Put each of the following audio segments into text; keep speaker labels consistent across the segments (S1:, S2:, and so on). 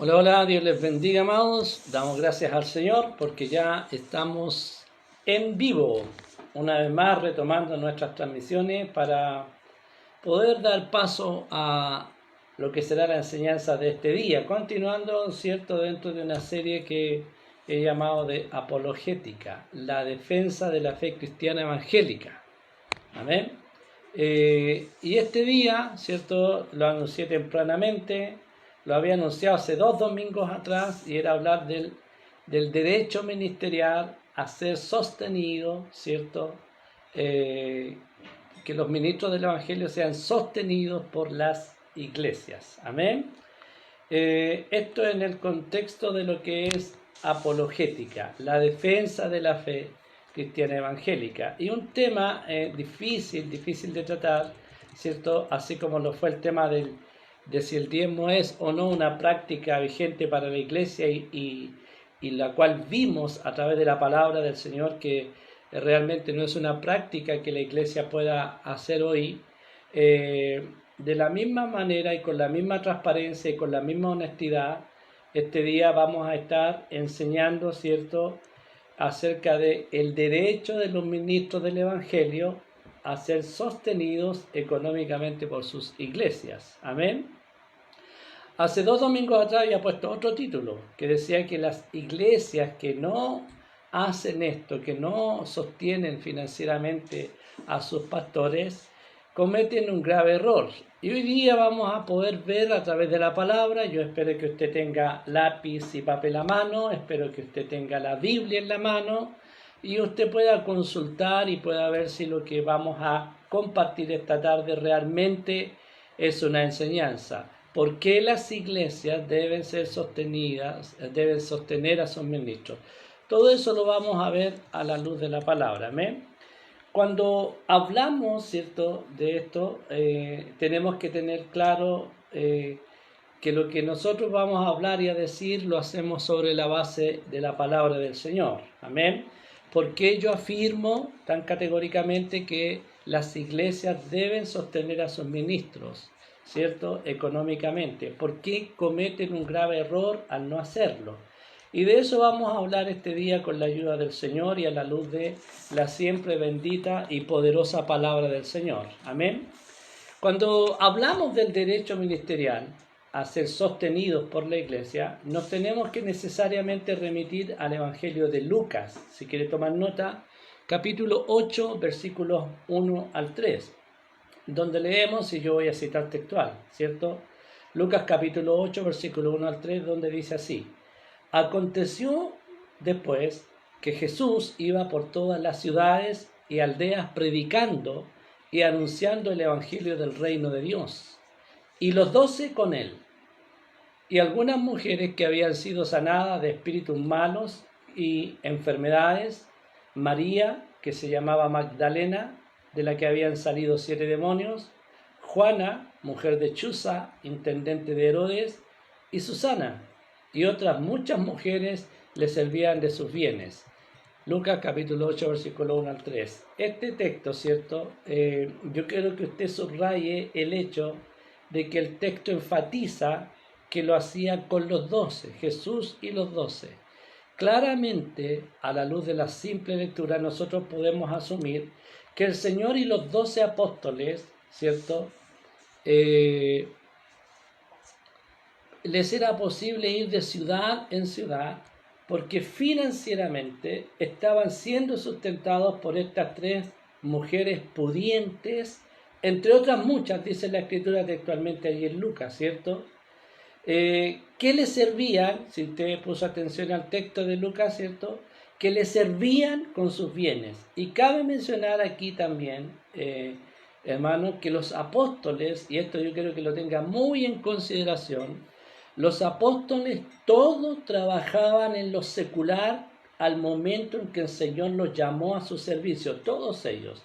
S1: Hola, hola, Dios les bendiga, amados. Damos gracias al Señor porque ya estamos en vivo, una vez más retomando nuestras transmisiones para poder dar paso a lo que será la enseñanza de este día, continuando, ¿cierto?, dentro de una serie que he llamado de apologética, la defensa de la fe cristiana evangélica. Amén. Y este día, ¿cierto?, lo anuncié tempranamente, lo había anunciado hace 2 domingos atrás, y era hablar del derecho ministerial a ser sostenido, ¿cierto? Que los ministros del Evangelio sean sostenidos por las iglesias. Amén. Esto en el contexto de lo que es apologética, la defensa de la fe cristiana evangélica, y un tema difícil de tratar, ¿cierto? Así como lo fue el tema de si el diezmo es o no una práctica vigente para la iglesia y la cual vimos a través de la palabra del Señor que realmente no es una práctica que la iglesia pueda hacer hoy. De la misma manera y con la misma transparencia y con la misma honestidad, este día vamos a estar enseñando, ¿cierto?, acerca de el derecho de los ministros del Evangelio a ser sostenidos económicamente por sus iglesias. Amén. Hace 2 domingos atrás había puesto otro título que decía que las iglesias que no hacen esto, que no sostienen financieramente a sus pastores, cometen un grave error. Y hoy día vamos a poder ver a través de la palabra. Yo espero que usted tenga lápiz y papel a mano, espero que usted tenga la Biblia en la mano y usted pueda consultar y pueda ver si lo que vamos a compartir esta tarde realmente es una enseñanza. ¿Por qué las iglesias deben ser sostenidas, deben sostener a sus ministros? Todo eso lo vamos a ver a la luz de la palabra. ¿Amén? Cuando hablamos, ¿cierto?, de esto, tenemos que tener claro que lo que nosotros vamos a hablar y a decir lo hacemos sobre la base de la palabra del Señor. Amén. ¿Por qué yo afirmo tan categóricamente que las iglesias deben sostener a sus ministros, ¿cierto?, económicamente? ¿Por qué cometen un grave error al no hacerlo? Y de eso vamos a hablar este día con la ayuda del Señor y a la luz de la siempre bendita y poderosa palabra del Señor. Amén. Cuando hablamos del derecho ministerial a ser sostenidos por la iglesia, nos tenemos que necesariamente remitir al Evangelio de Lucas. Si quiere tomar nota, capítulo 8, versículos 1 al 3, donde leemos, y yo voy a citar textual, ¿cierto? Lucas capítulo 8, versículo 1 al 3, donde dice así: Aconteció después que Jesús iba por todas las ciudades y aldeas predicando y anunciando el evangelio del reino de Dios, y los 12 con él, y algunas mujeres que habían sido sanadas de espíritus malos y enfermedades, María, que se llamaba Magdalena, de la que habían salido 7 demonios, Juana, mujer de Chuza, intendente de Herodes, y Susana, y otras muchas mujeres le servían de sus bienes. Lucas capítulo 8, versículo 1 al 3. Este texto, ¿cierto? Yo quiero que usted subraye el hecho de que el texto enfatiza que lo hacía con los 12, Jesús y los 12. Claramente, a la luz de la simple lectura, nosotros podemos asumir que el Señor y los 12 apóstoles, ¿cierto?, les era posible ir de ciudad en ciudad porque financieramente estaban siendo sustentados por estas 3 mujeres pudientes, entre otras muchas, dice la escritura textualmente allí en Lucas, ¿cierto? Que les servían, si usted puso atención al texto de Lucas, ¿cierto?, que les servían con sus bienes. Y cabe mencionar aquí también, hermano, que los apóstoles, y esto yo quiero que lo tenga muy en consideración, los apóstoles todos trabajaban en lo secular al momento en que el Señor los llamó a su servicio, todos ellos.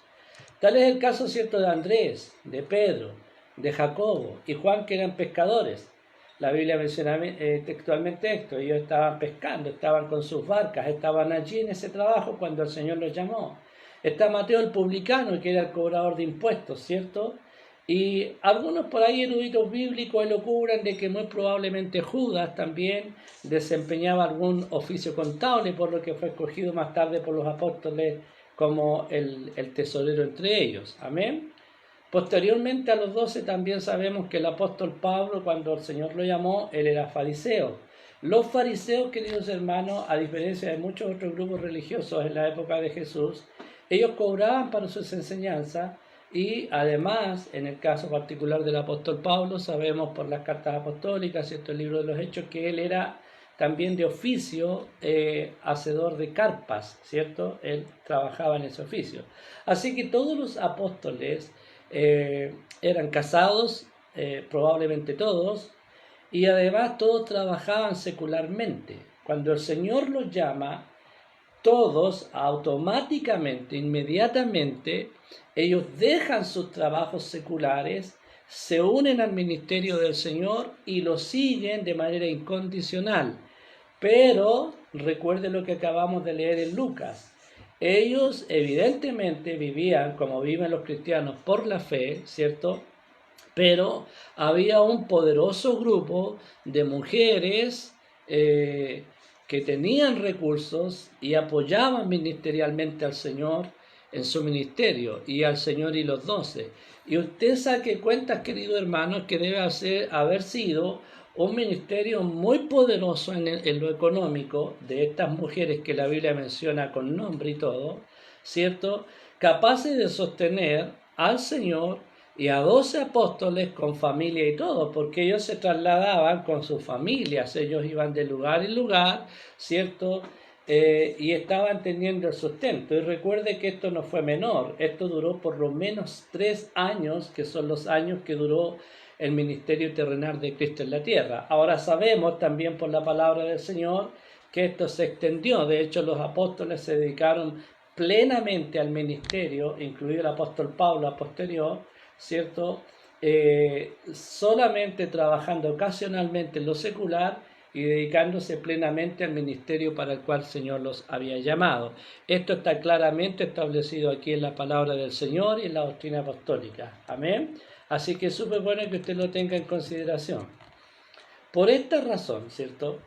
S1: Tal es el caso, ¿cierto?, de Andrés, de Pedro, de Jacobo y Juan, que eran pescadores. La Biblia menciona textualmente esto: ellos estaban pescando, estaban con sus barcas, estaban allí en ese trabajo cuando el Señor los llamó. Está Mateo el publicano, que era el cobrador de impuestos, ¿cierto? Y algunos por ahí eruditos bíblicos elucubran de que muy probablemente Judas también desempeñaba algún oficio contable, por lo que fue escogido más tarde por los apóstoles como el tesorero entre ellos. Amén. Posteriormente a los 12 también sabemos que el apóstol Pablo, cuando el Señor lo llamó, él era fariseo. Los fariseos, queridos hermanos, a diferencia de muchos otros grupos religiosos en la época de Jesús, ellos cobraban para sus enseñanzas y además, en el caso particular del apóstol Pablo, sabemos por las cartas apostólicas, ¿cierto? El libro de los Hechos, que él era también de oficio hacedor de carpas, ¿cierto? Él trabajaba en ese oficio. Así que todos los apóstoles eran casados, probablemente todos, y además todos trabajaban secularmente. Cuando el Señor los llama, todos automáticamente, inmediatamente, ellos dejan sus trabajos seculares, se unen al ministerio del Señor y lo siguen de manera incondicional. Pero recuerde lo que acabamos de leer en Lucas. Ellos evidentemente vivían como viven los cristianos por la fe, ¿cierto? Pero había un poderoso grupo de mujeres que tenían recursos y apoyaban ministerialmente al Señor en su ministerio y al Señor y los 12. Y usted saque cuentas, queridos hermanos, que debe haber sido un ministerio muy poderoso en lo económico de estas mujeres que la Biblia menciona con nombre y todo, ¿cierto? Capaces de sostener al Señor y a 12 apóstoles con familia y todo, porque ellos se trasladaban con sus familias, ellos iban de lugar en lugar, ¿cierto? Y estaban teniendo el sustento. Y recuerde que esto no fue menor, esto duró por lo menos 3 años, que son los años que duró el ministerio terrenal de Cristo en la tierra. Ahora sabemos también por la palabra del Señor que esto se extendió. De hecho, los apóstoles se dedicaron plenamente al ministerio, incluido el apóstol Pablo a posterior, ¿cierto? Solamente trabajando ocasionalmente en lo secular y dedicándose plenamente al ministerio para el cual el Señor los había llamado. Esto está claramente establecido aquí en la palabra del Señor y en la doctrina apostólica. Amén. Así que es súper bueno que usted lo tenga en consideración. Por esta razón, ¿cierto?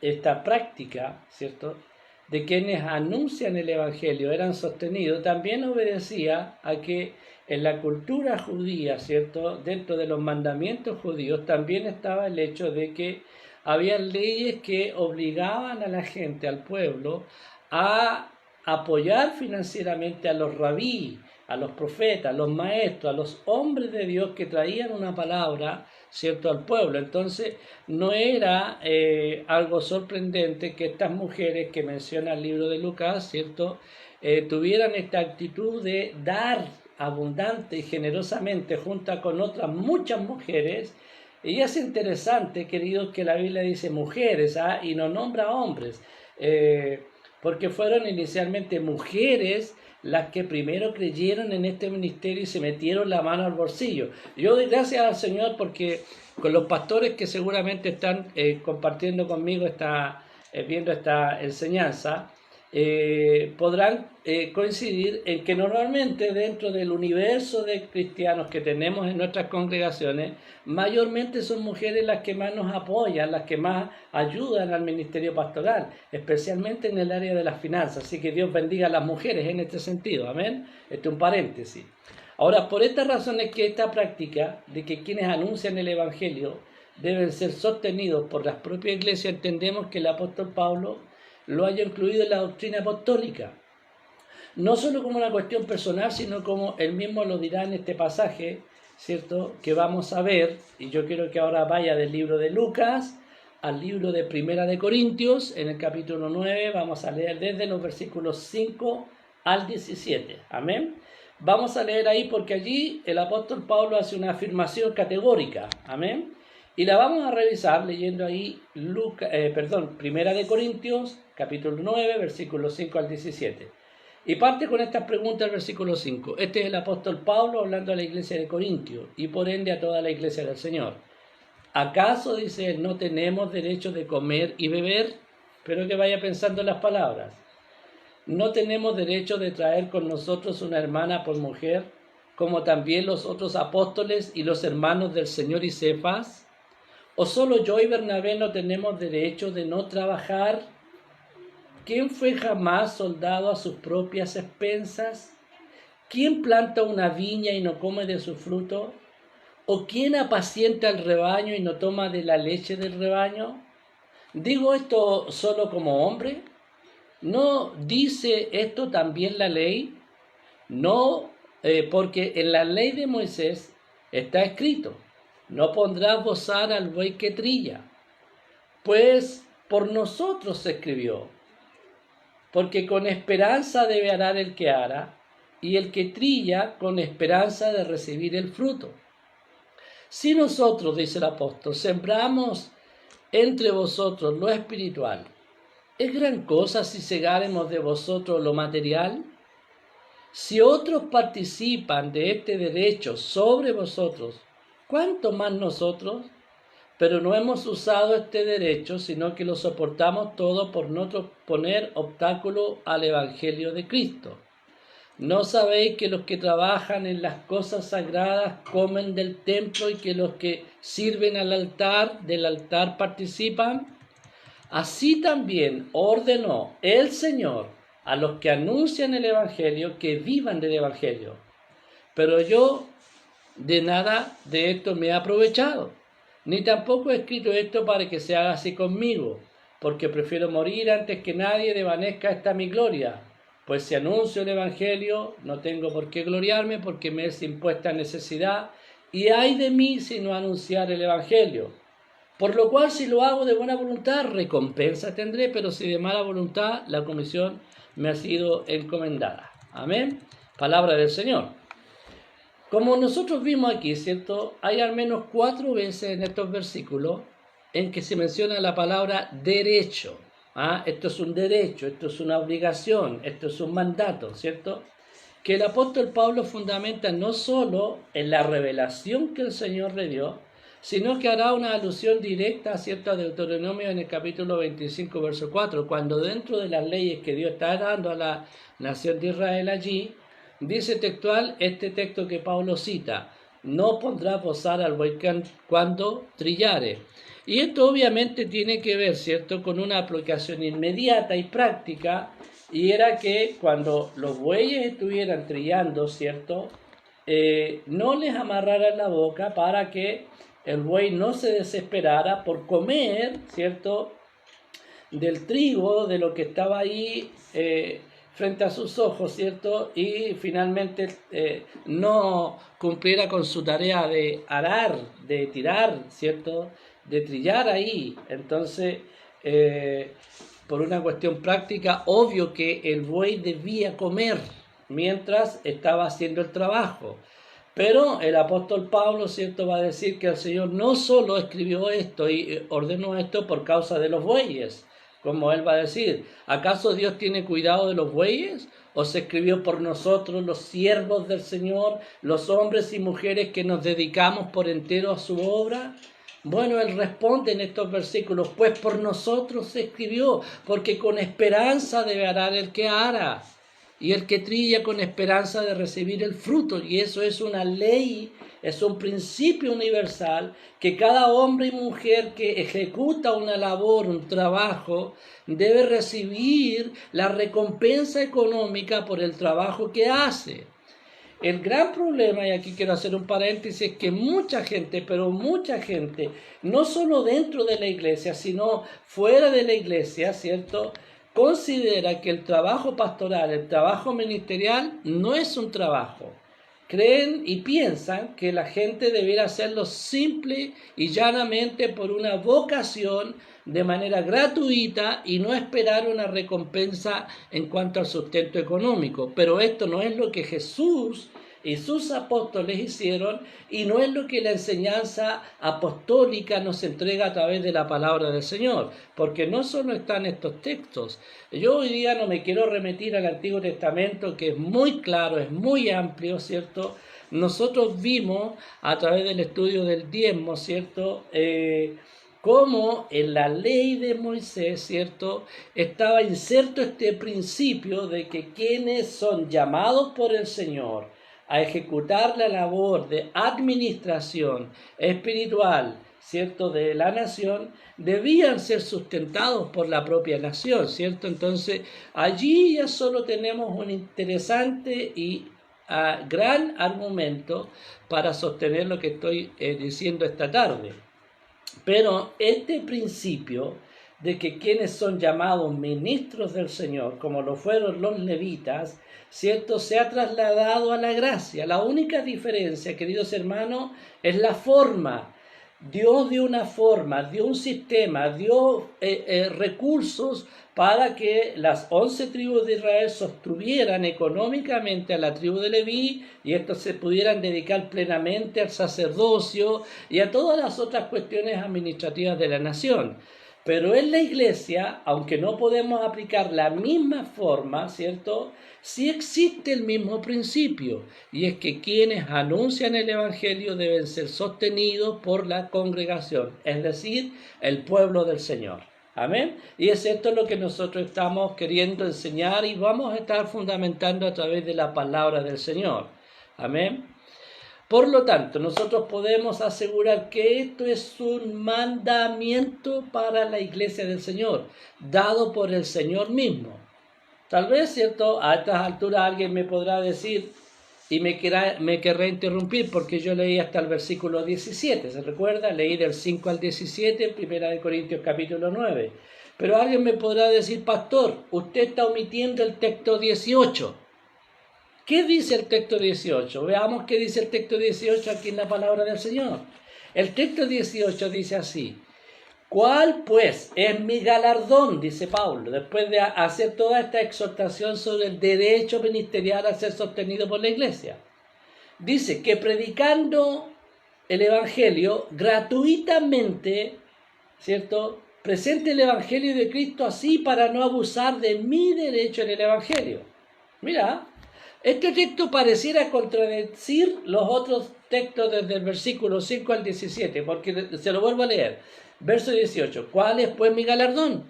S1: Esta práctica, ¿cierto?, de quienes anuncian el Evangelio eran sostenidos, también obedecía a que en la cultura judía, ¿cierto?, dentro de los mandamientos judíos, también estaba el hecho de que había leyes que obligaban a la gente, al pueblo, a apoyar financieramente a los rabí, a los profetas, a los maestros, a los hombres de Dios que traían una palabra, ¿cierto?, al pueblo. Entonces no era algo sorprendente que estas mujeres que menciona el libro de Lucas, ¿cierto?, tuvieran esta actitud de dar abundante y generosamente junto con otras muchas mujeres. Y es interesante, queridos, que la Biblia dice mujeres, y no nombra hombres, porque fueron inicialmente mujeres las que primero creyeron en este ministerio y se metieron la mano al bolsillo. Yo doy gracias al Señor porque con los pastores que seguramente están compartiendo conmigo viendo esta enseñanza, podrán coincidir en que normalmente dentro del universo de cristianos que tenemos en nuestras congregaciones, mayormente son mujeres las que más nos apoyan, las que más ayudan al ministerio pastoral, especialmente en el área de las finanzas. Así que Dios bendiga a las mujeres en este sentido, amén. Este es un paréntesis. Ahora, por esta razón es que esta práctica de que quienes anuncian el Evangelio deben ser sostenidos por las propias iglesias, entendemos que el apóstol Pablo lo haya incluido en la doctrina apostólica, no solo como una cuestión personal, sino como él mismo lo dirá en este pasaje, ¿cierto?, que vamos a ver. Y yo quiero que ahora vaya del libro de Lucas al libro de Primera de Corintios, en el capítulo 9, vamos a leer desde los versículos 5 al 17, amén. Vamos a leer ahí porque allí el apóstol Pablo hace una afirmación categórica, amén. Y la vamos a revisar leyendo ahí Primera de Corintios, capítulo 9, versículos 5 al 17. Y parte con estas preguntas el versículo 5. Este es el apóstol Pablo hablando a la iglesia de Corintio y por ende a toda la iglesia del Señor. ¿Acaso, dice él, no tenemos derecho de comer y beber? Pero que vaya pensando en las palabras. ¿No tenemos derecho de traer con nosotros una hermana por mujer como también los otros apóstoles y los hermanos del Señor y Cefas? ¿O solo yo y Bernabé no tenemos derecho de no trabajar? ¿Quién fue jamás soldado a sus propias expensas? ¿Quién planta una viña y no come de su fruto? ¿O quién apacienta el rebaño y no toma de la leche del rebaño? ¿Digo esto solo como hombre? ¿No dice esto también la ley? No, porque en la ley de Moisés está escrito: no pondrás bozar al buey que trilla. Pues por nosotros se escribió, porque con esperanza debe arar el que ara, y el que trilla con esperanza de recibir el fruto. Si nosotros, dice el apóstol, sembramos entre vosotros lo espiritual, ¿es gran cosa si segáremos de vosotros lo material? Si otros participan de este derecho sobre vosotros, ¿cuánto más nosotros? Pero no hemos usado este derecho, sino que lo soportamos todo por no poner obstáculo al Evangelio de Cristo. ¿No sabéis que los que trabajan en las cosas sagradas comen del templo y que los que sirven del altar participan? Así también ordenó el Señor a los que anuncian el Evangelio que vivan del Evangelio. Pero yo de nada de esto me he aprovechado, ni tampoco he escrito esto para que se haga así conmigo, porque prefiero morir antes que nadie desvanezca esta mi gloria. Pues si anuncio el Evangelio, no tengo por qué gloriarme, porque me es impuesta necesidad, y ay de mí si no anunciar el Evangelio. Por lo cual, si lo hago de buena voluntad, recompensa tendré, pero si de mala voluntad, la comisión me ha sido encomendada. Amén. Palabra del Señor. Como nosotros vimos aquí, ¿cierto? Hay al menos 4 veces en estos versículos en que se menciona la palabra derecho. Esto es un derecho, esto es una obligación, esto es un mandato, ¿cierto? Que el apóstol Pablo fundamenta no solo en la revelación que el Señor le dio, sino que hará una alusión directa, ¿cierto?, a Deuteronomio en el capítulo 25, verso 4, cuando dentro de las leyes que Dios está dando a la nación de Israel allí, dice textual este texto que Pablo cita: no pondrás bozar al buey cuando trillare. Y esto obviamente tiene que ver, ¿cierto?, con una aplicación inmediata y práctica, y era que cuando los bueyes estuvieran trillando, ¿cierto?, no les amarraran la boca para que el buey no se desesperara por comer, ¿cierto?, del trigo, de lo que estaba ahí frente a sus ojos, ¿cierto?, y finalmente no cumpliera con su tarea de arar, de tirar, ¿cierto?, de trillar ahí. Entonces, por una cuestión práctica, obvio que el buey debía comer mientras estaba haciendo el trabajo. Pero el apóstol Pablo, ¿cierto?, va a decir que el Señor no solo escribió esto y ordenó esto por causa de los bueyes, como él va a decir: ¿acaso Dios tiene cuidado de los bueyes? ¿O se escribió por nosotros, los siervos del Señor, los hombres y mujeres que nos dedicamos por entero a su obra? Bueno, él responde en estos versículos: pues por nosotros se escribió, porque con esperanza debe arar el que ara, y el que trilla con esperanza de recibir el fruto. Y eso es una ley, es un principio universal, que cada hombre y mujer que ejecuta una labor, un trabajo, debe recibir la recompensa económica por el trabajo que hace. El gran problema, y aquí quiero hacer un paréntesis, es que mucha gente, pero mucha gente, no solo dentro de la iglesia, sino fuera de la iglesia, ¿cierto?, considera que el trabajo pastoral, el trabajo ministerial, no es un trabajo. Creen y piensan que la gente debiera hacerlo simple y llanamente por una vocación, de manera gratuita, y no esperar una recompensa en cuanto al sustento económico. Pero esto no es lo que Jesús y sus apóstoles hicieron, y no es lo que la enseñanza apostólica nos entrega a través de la palabra del Señor, porque no solo están estos textos. Yo hoy día no me quiero remitir al Antiguo Testamento, que es muy claro, es muy amplio, ¿cierto? Nosotros vimos a través del estudio del diezmo, ¿cierto?, cómo en la ley de Moisés, ¿cierto?, estaba inserto este principio de que quienes son llamados por el Señor a ejecutar la labor de administración espiritual, ¿cierto?, de la nación, debían ser sustentados por la propia nación, ¿cierto? Entonces, allí ya solo tenemos un interesante y gran argumento para sostener lo que estoy diciendo esta tarde. Pero este principio de que quienes son llamados ministros del Señor, como lo fueron los levitas, ¿cierto?, se ha trasladado a la gracia. La única diferencia, queridos hermanos, es la forma. Dios dio una forma, dio un sistema, dio recursos para que las 11 tribus de Israel sostuvieran económicamente a la tribu de Leví y estos se pudieran dedicar plenamente al sacerdocio y a todas las otras cuestiones administrativas de la nación. Pero en la iglesia, aunque no podemos aplicar la misma forma, ¿cierto?, sí existe el mismo principio, y es que quienes anuncian el Evangelio deben ser sostenidos por la congregación, es decir, el pueblo del Señor. Amén. Y es esto lo que nosotros estamos queriendo enseñar y vamos a estar fundamentando a través de la palabra del Señor. Amén. Por lo tanto, nosotros podemos asegurar que esto es un mandamiento para la iglesia del Señor, dado por el Señor mismo. Tal vez, ¿cierto?, a estas alturas alguien me podrá decir y me querrá interrumpir porque yo leí hasta el versículo 17, ¿se recuerda? Leí del 5 al 17, 1 Corintios capítulo 9. Pero alguien me podrá decir, pastor, usted está omitiendo el texto 18. ¿Qué dice el texto 18? Veamos qué dice el texto 18 aquí en la palabra del Señor. El texto 18 dice así: ¿cuál pues es mi galardón? Dice Pablo, después de hacer toda esta exhortación sobre el derecho ministerial a ser sostenido por la iglesia. Dice que predicando el Evangelio gratuitamente, ¿cierto?, presente el Evangelio de Cristo así para no abusar de mi derecho en el Evangelio. Mira, este texto pareciera contradecir los otros textos desde el versículo 5 al 17, porque se lo vuelvo a leer. Verso 18, ¿cuál es pues mi galardón?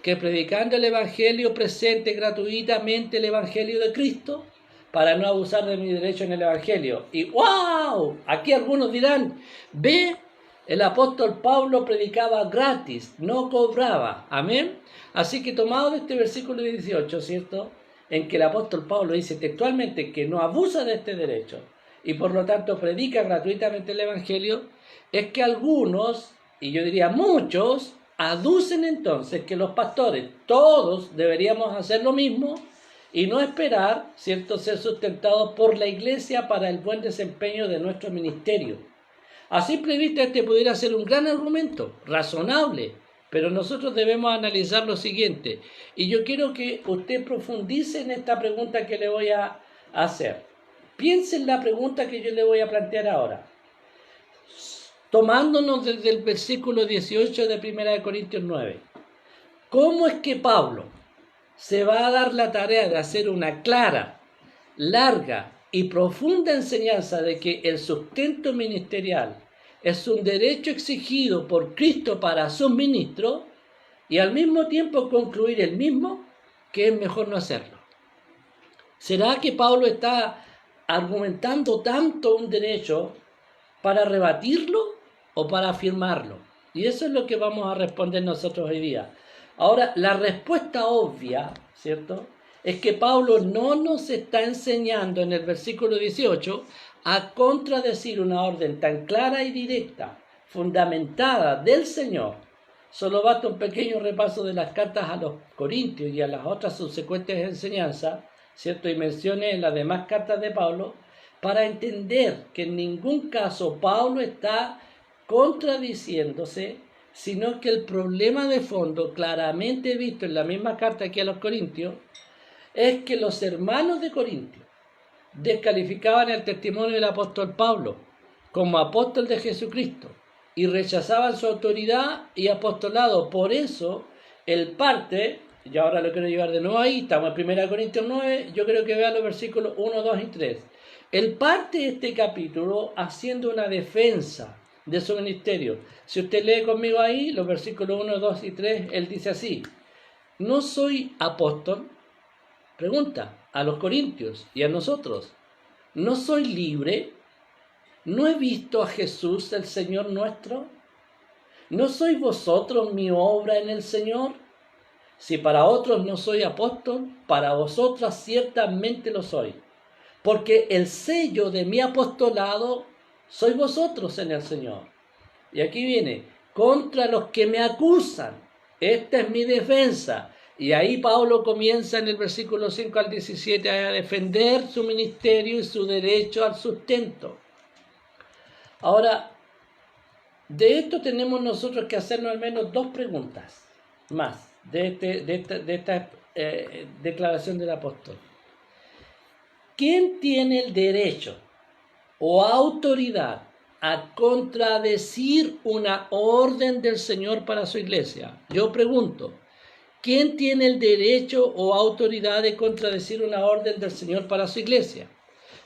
S1: Que predicando el Evangelio presente gratuitamente el Evangelio de Cristo para no abusar de mi derecho en el Evangelio. Y ¡wow! Aquí algunos dirán, ve, el apóstol Pablo predicaba gratis, no cobraba. Amén. Así que tomado de este versículo 18, ¿cierto?, en que el apóstol Pablo dice textualmente que no abusa de este derecho y por lo tanto predica gratuitamente el Evangelio, es que algunos, y yo diría muchos, aducen entonces que los pastores, todos deberíamos hacer lo mismo y no esperar, ¿cierto?, ser sustentados por la iglesia para el buen desempeño de nuestro ministerio. A simple vista este pudiera ser un gran argumento, razonable, pero nosotros debemos analizar lo siguiente, y yo quiero que usted profundice en esta pregunta que le voy a hacer. Piense en la pregunta que yo le voy a plantear ahora. Tomándonos desde el versículo 18 de 1 Corintios 9. ¿Cómo es que Pablo se va a dar la tarea de hacer una clara, larga y profunda enseñanza de que el sustento ministerial es un derecho exigido por Cristo para sus ministros y al mismo tiempo concluir el mismo que es mejor no hacerlo? ¿Será que Pablo está argumentando tanto un derecho para rebatirlo o para afirmarlo? Y eso es lo que vamos a responder nosotros hoy día. Ahora, la respuesta obvia, ¿cierto?, es que Pablo no nos está enseñando en el versículo 18 a contradecir una orden tan clara y directa, fundamentada del Señor. Solo basta un pequeño repaso de las cartas a los Corintios y a las otras subsecuentes enseñanzas, ¿cierto?, y menciones en las demás cartas de Pablo, para entender que en ningún caso Pablo está contradiciéndose, sino que el problema de fondo, claramente visto en la misma carta aquí a los Corintios, es que los hermanos de Corintio descalificaban el testimonio del apóstol Pablo como apóstol de Jesucristo y rechazaban su autoridad y apostolado. Por eso, el parte, y ahora lo quiero llevar de nuevo ahí, estamos en 1 Corintios 9, yo creo que vean los versículos 1, 2 y 3. Él parte este capítulo haciendo una defensa de su ministerio. Si usted lee conmigo ahí, los versículos 1, 2 y 3, él dice así: no soy apóstol, pregunta, a los corintios y a nosotros, ¿No soy libre? ¿No he visto a Jesús, el Señor nuestro? ¿No sois vosotros mi obra en el Señor? Si para otros no soy apóstol, para vosotras ciertamente lo soy. Porque el sello de mi apostolado sois vosotros en el Señor. Y aquí viene, contra los que me acusan. Esta es mi defensa. Y ahí Pablo comienza en el versículo 5 al 17 a defender su ministerio y su derecho al sustento. Ahora, de esto tenemos nosotros que hacernos al menos dos preguntas más de esta declaración del apóstol. ¿Quién tiene el derecho o autoridad a contradecir una orden del Señor para su iglesia? Yo pregunto, ¿quién tiene el derecho o autoridad de contradecir una orden del Señor para su iglesia?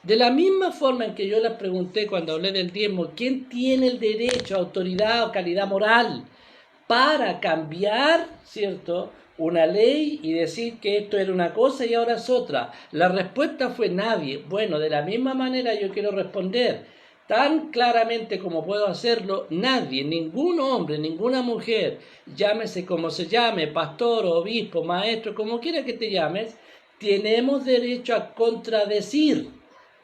S1: De la misma forma en que yo les pregunté cuando hablé del diezmo, ¿quién tiene el derecho, autoridad o calidad moral para cambiar, ¿cierto?, una ley y decir que esto era una cosa y ahora es otra? La respuesta fue nadie. Bueno, de la misma manera yo quiero responder tan claramente como puedo hacerlo, nadie, ningún hombre, ninguna mujer, llámese como se llame, pastor, obispo, maestro, como quiera que te llames, tenemos derecho a contradecir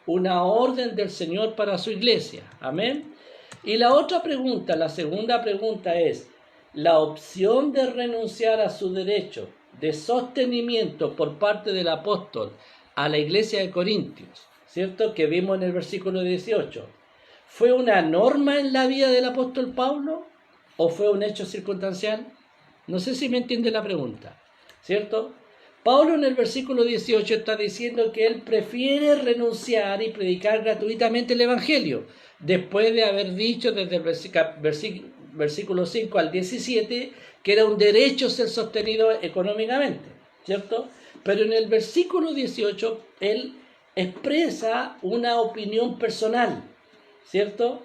S1: una orden del Señor para su iglesia. Amén. Y la otra pregunta, la segunda pregunta es, la opción de renunciar a su derecho de sostenimiento por parte del apóstol a la iglesia de Corintios, ¿cierto?, que vimos en el versículo 18, ¿fue una norma en la vida del apóstol Pablo o fue un hecho circunstancial? No sé si me entiende la pregunta, ¿cierto? Pablo en el versículo 18 está diciendo que él prefiere renunciar y predicar gratuitamente el Evangelio, después de haber dicho desde el versículo 5 al 17 que era un derecho ser sostenido económicamente, ¿cierto? Pero en el versículo 18 él expresa una opinión personal, ¿cierto?,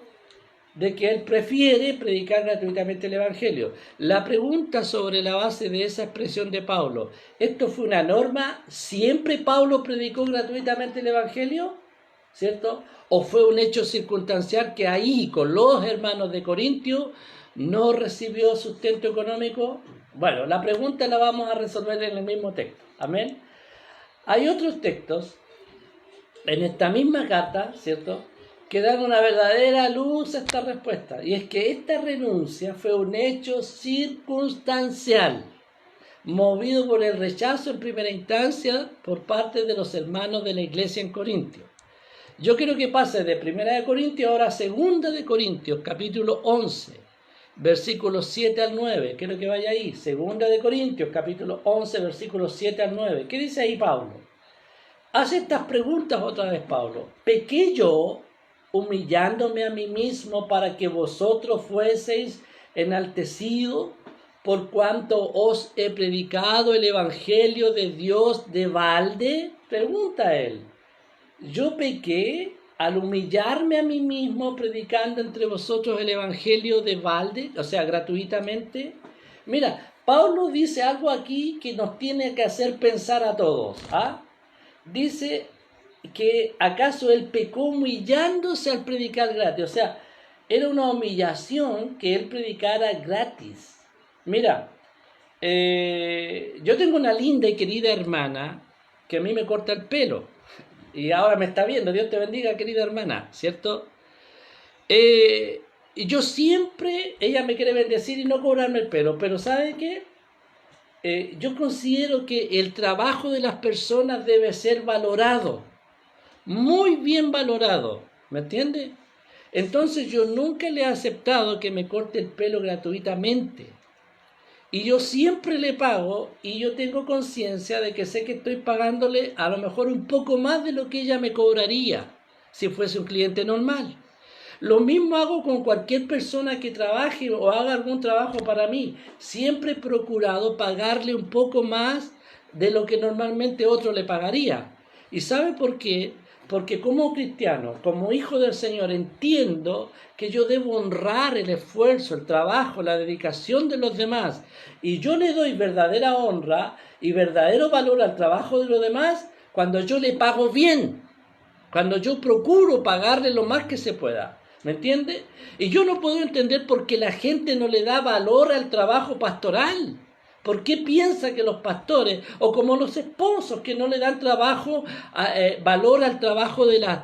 S1: de que él prefiere predicar gratuitamente el Evangelio. La pregunta sobre la base de esa expresión de Pablo, ¿esto fue una norma? ¿Siempre Pablo predicó gratuitamente el Evangelio? ¿Cierto? ¿O fue un hecho circunstancial que ahí, con los hermanos de Corintio, no recibió sustento económico? Bueno, la pregunta la vamos a resolver en el mismo texto. Amén. Hay otros textos en esta misma carta, ¿cierto?, que dan una verdadera luz a esta respuesta. Y es que esta renuncia fue un hecho circunstancial, movido por el rechazo en primera instancia por parte de los hermanos de la iglesia en Corintios. Yo quiero que pase de Primera de Corintios ahora a Segunda de Corintios, capítulo 11, versículos 7 al 9. Quiero que vaya ahí. Segunda de Corintios, capítulo 11, versículos 7 al 9. ¿Qué dice ahí Pablo? Hace estas preguntas otra vez Pablo. ¿Pequé yo humillándome a mí mismo para que vosotros fueseis enaltecidos por cuanto os he predicado el Evangelio de Dios de balde? Pregunta él. ¿Yo pequé al humillarme a mí mismo predicando entre vosotros el Evangelio de balde? O sea, gratuitamente. Mira, Pablo dice algo aquí que nos tiene que hacer pensar a todos. Dice que acaso él pecó humillándose al predicar gratis. O sea, era una humillación que él predicara gratis. Mira, yo tengo una linda y querida hermana que a mí me corta el pelo. Y ahora me está viendo. Dios te bendiga, querida hermana, ¿cierto? Y yo siempre, ella me quiere bendecir y no cobrarme el pelo. Pero ¿sabe qué? Yo considero que el trabajo de las personas debe ser valorado. Muy bien valorado, ¿me entiende? Entonces yo nunca le he aceptado que me corte el pelo gratuitamente. Y yo siempre le pago y yo tengo conciencia de que sé que estoy pagándole a lo mejor un poco más de lo que ella me cobraría si fuese un cliente normal. Lo mismo hago con cualquier persona que trabaje o haga algún trabajo para mí. Siempre he procurado pagarle un poco más de lo que normalmente otro le pagaría. ¿Y sabe por qué? Porque como cristiano, como hijo del Señor, entiendo que yo debo honrar el esfuerzo, el trabajo, la dedicación de los demás. Y yo le doy verdadera honra y verdadero valor al trabajo de los demás cuando yo le pago bien. Cuando yo procuro pagarle lo más que se pueda. ¿Me entiende? Y yo no puedo entender por qué la gente no le da valor al trabajo pastoral. ¿Por qué piensa que los pastores, o como los esposos que no le dan valor al trabajo de las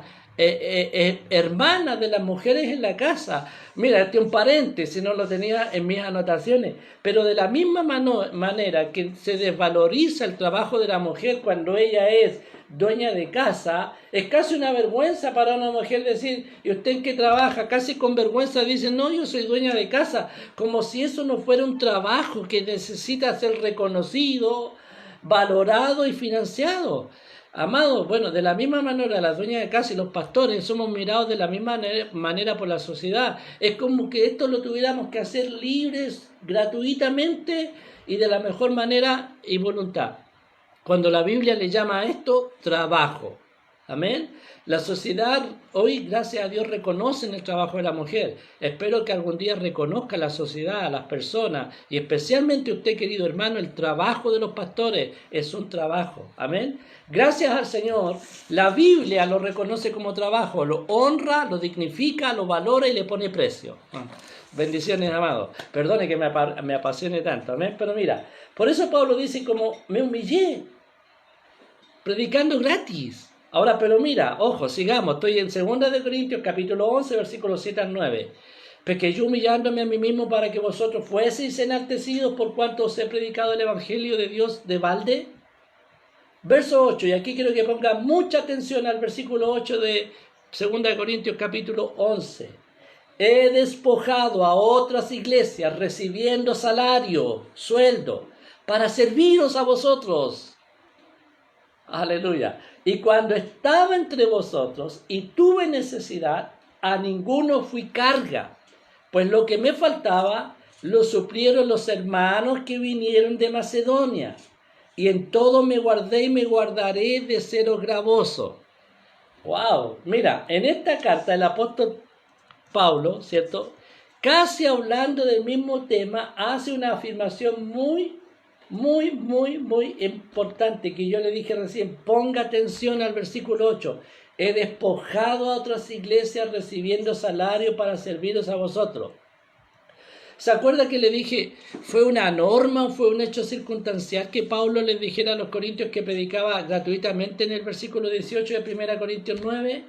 S1: hermanas, de las mujeres en la casa? Mira, este es un paréntesis, no lo tenía en mis anotaciones, pero de la misma manera que se desvaloriza el trabajo de la mujer cuando ella es dueña de casa, es casi una vergüenza para una mujer decir, ¿y usted en qué trabaja? Casi con vergüenza dice, no, yo soy dueña de casa, como si eso no fuera un trabajo que necesita ser reconocido, valorado y financiado. Amados, bueno, de la misma manera las dueñas de casa y los pastores somos mirados de la misma manera por la sociedad. Es como que esto lo tuviéramos que hacer libres, gratuitamente y de la mejor manera y voluntad. Cuando la Biblia le llama a esto trabajo. Amén. La sociedad hoy, gracias a Dios, reconoce el trabajo de la mujer. Espero que algún día reconozca la sociedad, a las personas, y especialmente usted, querido hermano, el trabajo de los pastores es un trabajo. Amén. Gracias al Señor, la Biblia lo reconoce como trabajo, lo honra, lo dignifica, lo valora y le pone precio. Bendiciones, amados. Perdone que me apasione tanto. Amén. Pero mira, por eso Pablo dice como me humillé, predicando gratis. Ahora, pero mira, ojo, sigamos, estoy en 2 de Corintios, capítulo 11, versículos 7 al 9. Porque yo humillándome a mí mismo para que vosotros fueseis enaltecidos por cuanto os he predicado el Evangelio de Dios de balde. Verso 8, y aquí quiero que ponga mucha atención al versículo 8 de 2 de Corintios, capítulo 11. He despojado a otras iglesias recibiendo salario, sueldo, para serviros a vosotros. Aleluya. Y cuando estaba entre vosotros y tuve necesidad, a ninguno fui carga, pues lo que me faltaba lo suplieron los hermanos que vinieron de Macedonia. Y en todo me guardé y me guardaré de seros gravoso. Wow, mira, en esta carta el apóstol Pablo, ¿cierto? Casi hablando del mismo tema, hace una afirmación muy importante que yo le dije recién. Ponga atención al versículo 8. He despojado a otras iglesias recibiendo salario para serviros a vosotros. ¿Se acuerda que le dije, fue una norma o fue un hecho circunstancial que Pablo les dijera a los corintios que predicaba gratuitamente en el versículo 18 de 1 Corintios 9?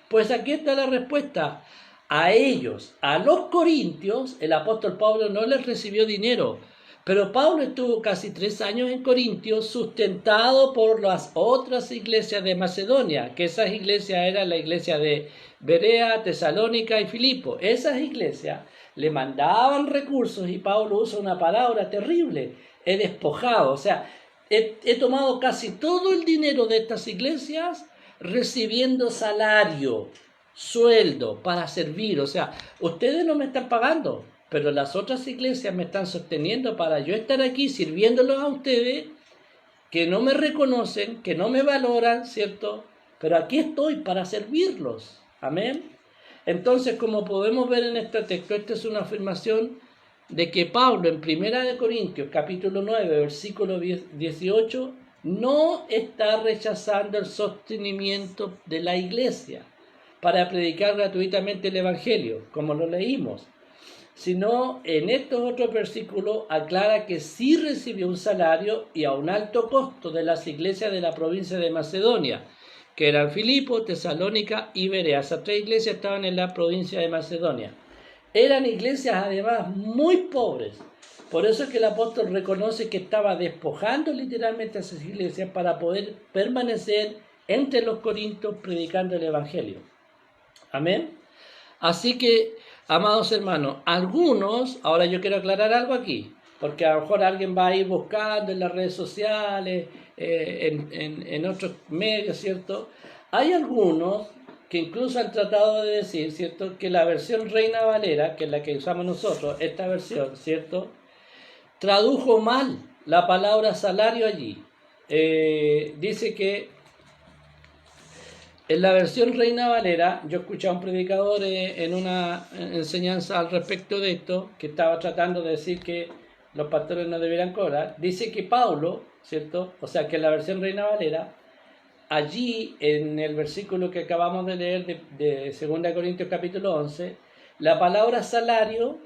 S1: Pues aquí está la respuesta. A ellos, a los corintios, el apóstol Pablo no les recibió dinero, pero Pablo estuvo casi 3 años en Corintios sustentado por las otras iglesias de Macedonia, que esas iglesias eran la iglesia de Berea, Tesalónica y Filipo. Esas iglesias le mandaban recursos y Pablo usa una palabra terrible, he despojado, o sea, he tomado casi todo el dinero de estas iglesias recibiendo salario, sueldo para servir. O sea, ustedes no me están pagando, pero las otras iglesias me están sosteniendo para yo estar aquí sirviéndolos a ustedes, que no me reconocen, que no me valoran, ¿cierto? Pero aquí estoy para servirlos. Amén. Entonces, como podemos ver en este texto, esta es una afirmación de que Pablo en 1 Corintios capítulo 9, versículo 18, no está rechazando el sostenimiento de la iglesia para predicar gratuitamente el Evangelio, como lo leímos, sino en estos otros versículos aclara que sí recibió un salario y a un alto costo de las iglesias de la provincia de Macedonia, que eran Filipo, Tesalónica y Berea. Esas 3 iglesias estaban en la provincia de Macedonia. Eran iglesias además muy pobres. Por eso es que el apóstol reconoce que estaba despojando literalmente a esas iglesias para poder permanecer entre los corintios predicando el Evangelio. Amén. Así que, amados hermanos, algunos, ahora yo quiero aclarar algo aquí, porque a lo mejor alguien va a ir buscando en las redes sociales, en otros medios, ¿cierto? Hay algunos que incluso han tratado de decir, ¿cierto?, que la versión Reina Valera, que es la que usamos nosotros, esta versión, ¿cierto?, tradujo mal la palabra salario allí. Dice que en la versión Reina Valera, yo escuché a un predicador en una enseñanza al respecto de esto, que estaba tratando de decir que los pastores no debieran cobrar. Dice que Pablo, ¿cierto?, o sea que en la versión Reina Valera, allí, en el versículo que acabamos de leer de 2 Corintios capítulo 11, la palabra salario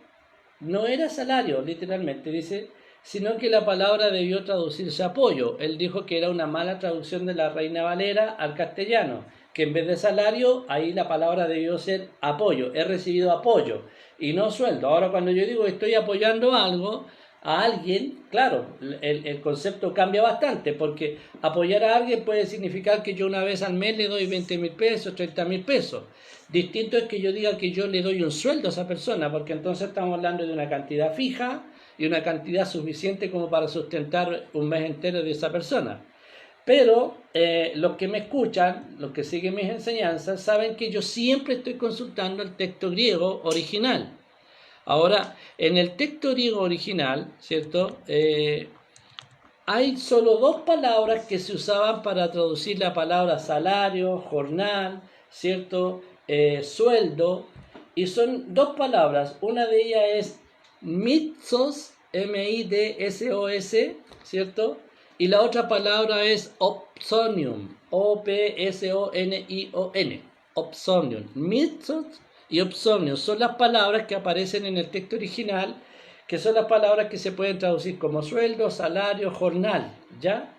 S1: no era salario, literalmente, dice, sino que la palabra debió traducirse apoyo. Él dijo que era una mala traducción de la Reina Valera al castellano, que en vez de salario, ahí la palabra debió ser apoyo. He recibido apoyo y no sueldo. Ahora, cuando yo digo que estoy apoyando algo a alguien, claro, el concepto cambia bastante, porque apoyar a alguien puede significar que yo una vez al mes le doy 20.000 pesos, 30.000 pesos. Distinto es que yo diga que yo le doy un sueldo a esa persona, porque entonces estamos hablando de una cantidad fija y una cantidad suficiente como para sustentar un mes entero de esa persona. Pero los que me escuchan, los que siguen mis enseñanzas, saben que yo siempre estoy consultando el texto griego original. Ahora, en el texto griego original, ¿cierto? Hay solo dos palabras que se usaban para traducir la palabra salario, jornal, ¿cierto? Sueldo, y son dos palabras. Una de ellas es mitzos, M-I-D-S-O-S, ¿cierto? Y la otra palabra es opsonium, O-P-S-O-N-I-O-N, opsonium. Mitzos y opsonium son las palabras que aparecen en el texto original, que son las palabras que se pueden traducir como sueldo, salario, jornal, ¿ya?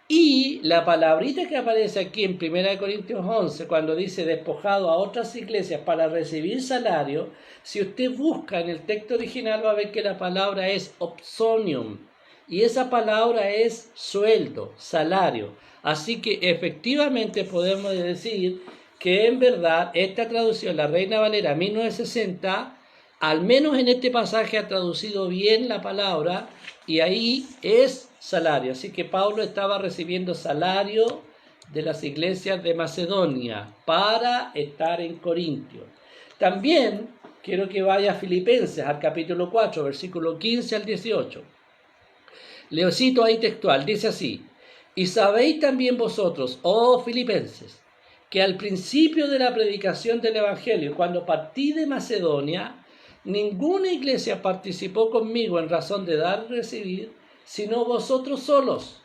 S1: Y la palabrita que aparece aquí en 1 Corintios 11, cuando dice despojado a otras iglesias para recibir salario, si usted busca en el texto original va a ver que la palabra es opsonium, y esa palabra es sueldo, salario. Así que efectivamente podemos decir que en verdad esta traducción, la Reina Valera 1960, al menos en este pasaje ha traducido bien la palabra y ahí es salario. Así que Pablo estaba recibiendo salario de las iglesias de Macedonia para estar en Corintio. También quiero que vaya a Filipenses, al capítulo 4, versículo 15 al 18. Leo cito ahí textual, dice así: y sabéis también vosotros, oh Filipenses, que al principio de la predicación del Evangelio, cuando partí de Macedonia, ninguna iglesia participó conmigo en razón de dar y recibir, sino vosotros solos.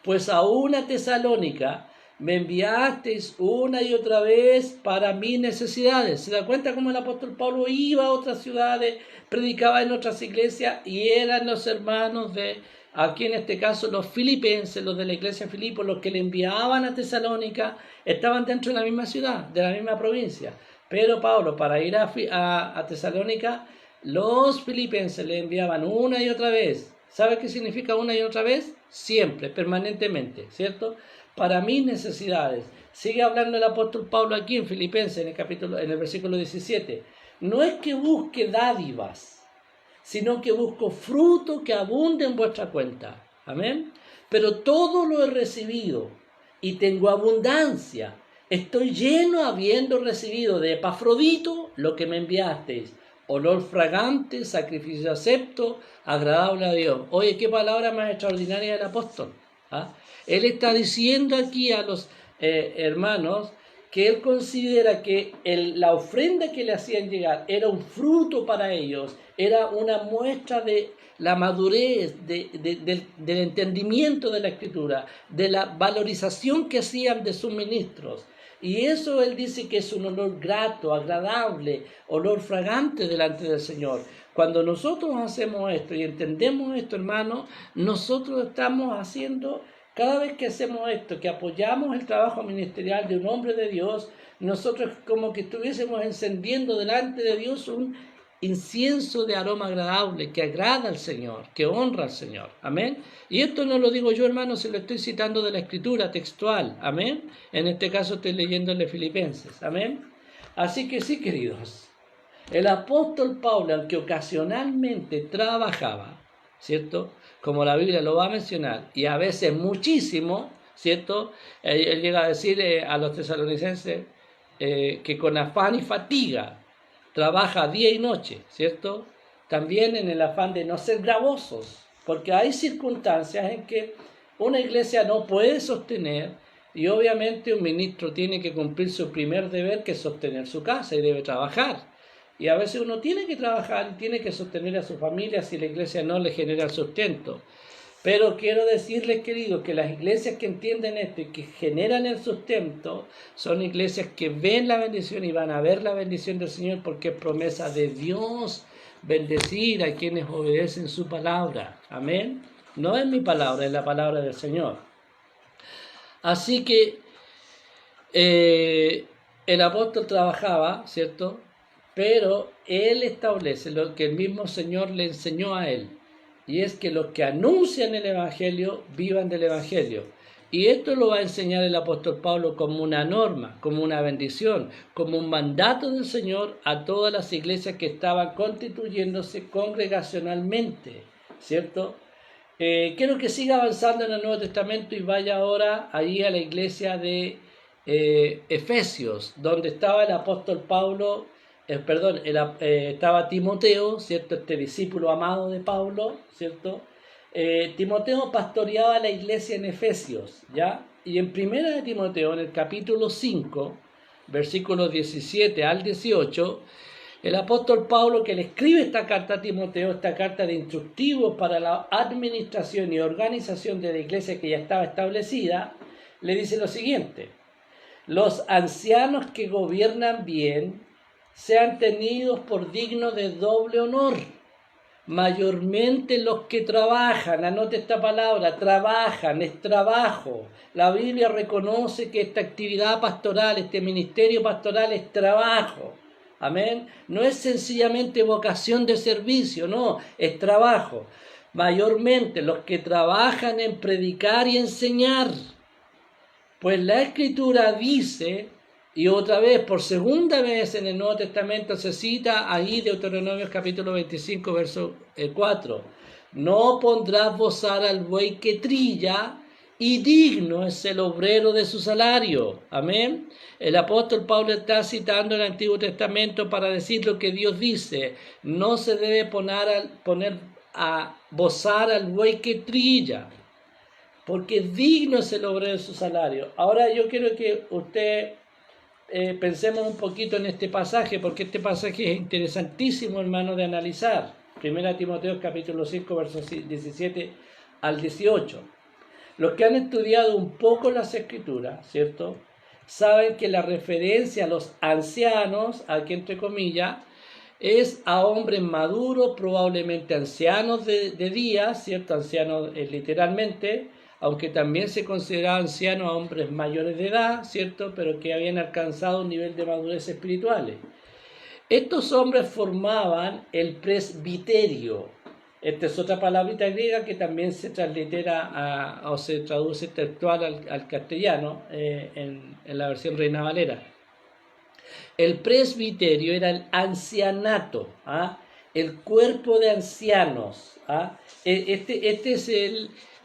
S1: Pues a una Tesalónica me enviasteis una y otra vez para mis necesidades. ¿Se da cuenta cómo el apóstol Pablo iba a otras ciudades, predicaba en otras iglesias y eran los hermanos de, aquí en este caso los filipenses, los de la iglesia de Filipos, los que le enviaban a Tesalónica, estaban dentro de la misma ciudad, de la misma provincia? Pero Pablo, para ir a Tesalónica, los filipenses le enviaban una y otra vez. ¿Sabe qué significa una y otra vez? Siempre, permanentemente, ¿cierto? Para mis necesidades. Sigue hablando el apóstol Pablo aquí en Filipenses, en el versículo 17. No es que busque dádivas, sino que busco fruto que abunde en vuestra cuenta. Amén. Pero todo lo he recibido y tengo abundancia. Estoy lleno habiendo recibido de Epafrodito lo que me enviasteis, olor fragante, sacrificio acepto, agradable a Dios. Oye, qué palabra más extraordinaria del apóstol. ¿Ah? Él está diciendo aquí a los hermanos que él considera que la ofrenda que le hacían llegar era un fruto para ellos, era una muestra de la madurez, del entendimiento de la Escritura, de la valorización que hacían de sus ministros. Y eso él dice que es un olor grato, agradable, olor fragante delante del Señor. Cuando nosotros hacemos esto y entendemos esto, hermano, nosotros estamos haciendo, cada vez que hacemos esto, que apoyamos el trabajo ministerial de un hombre de Dios, nosotros como que estuviésemos encendiendo delante de Dios un incienso de aroma agradable que agrada al Señor, que honra al Señor. Amén. Y esto no lo digo yo, hermano, se lo estoy citando de la Escritura textual. Amén. En este caso estoy leyéndole Filipenses. Amén. Así que sí, queridos, el apóstol Pablo, aunque ocasionalmente trabajaba, ¿cierto? Como la Biblia lo va a mencionar, y a veces muchísimo, ¿cierto? Él llega a decir a los tesalonicenses que con afán y fatiga trabaja día y noche, ¿cierto? También en el afán de no ser gravosos, porque hay circunstancias en que una iglesia no puede sostener, y obviamente un ministro tiene que cumplir su primer deber, que es sostener su casa, y debe trabajar. Y a veces uno tiene que trabajar, tiene que sostener a su familia si la iglesia no le genera sustento. Pero quiero decirles, queridos, que las iglesias que entienden esto y que generan el sustento son iglesias que ven la bendición y van a ver la bendición del Señor, porque es promesa de Dios bendecir a quienes obedecen su palabra. Amén. No es mi palabra, es la palabra del Señor. Así que el apóstol trabajaba, ¿cierto? Pero él establece lo que el mismo Señor le enseñó a él. Y es que los que anuncian el Evangelio vivan del Evangelio. Y esto lo va a enseñar el apóstol Pablo como una norma, como una bendición, como un mandato del Señor a todas las iglesias que estaban constituyéndose congregacionalmente, ¿cierto? Quiero que siga avanzando en el Nuevo Testamento y vaya ahora ahí a la iglesia de Efesios, donde estaba el apóstol Pablo. Estaba Timoteo, ¿cierto? Este discípulo amado de Pablo, ¿cierto? Timoteo pastoreaba la iglesia en Efesios, ¿ya? Y en primera de Timoteo, en el capítulo 5, versículos 17 al 18, el apóstol Pablo, que le escribe esta carta a Timoteo, esta carta de instructivos para la administración y organización de la iglesia que ya estaba establecida, le dice lo siguiente: los ancianos que gobiernan bien sean tenidos por dignos de doble honor, mayormente los que trabajan. Anote esta palabra, trabajan, es trabajo. La Biblia reconoce que esta actividad pastoral, este ministerio pastoral es trabajo. Amén. No es sencillamente vocación de servicio, no, es trabajo. Mayormente los que trabajan en predicar y enseñar. Pues la Escritura dice, y otra vez, por segunda vez en el Nuevo Testamento se cita ahí Deuteronomio capítulo 25, verso 4. No pondrás bozar al buey que trilla, y digno es el obrero de su salario. Amén. El apóstol Pablo está citando el Antiguo Testamento para decir lo que Dios dice. No se debe poner a bozar al buey que trilla, porque digno es el obrero de su salario. Ahora yo quiero que usted pensemos un poquito en este pasaje, porque este pasaje es interesantísimo, hermano, de analizar. 1 Timoteo capítulo 5, versos 17 al 18. Los que han estudiado un poco las Escrituras, ¿cierto?, saben que la referencia a los ancianos, aquí entre comillas, es a hombres maduros, probablemente ancianos de días, ¿cierto?, ancianos literalmente, aunque también se consideraba anciano a hombres mayores de edad, ¿cierto?, pero que habían alcanzado un nivel de madurez espiritual. Estos hombres formaban el presbiterio. Esta es otra palabrita griega que también se translitera o se traduce textual al castellano en la versión Reina Valera. El presbiterio era el ancianato, el cuerpo de ancianos. Este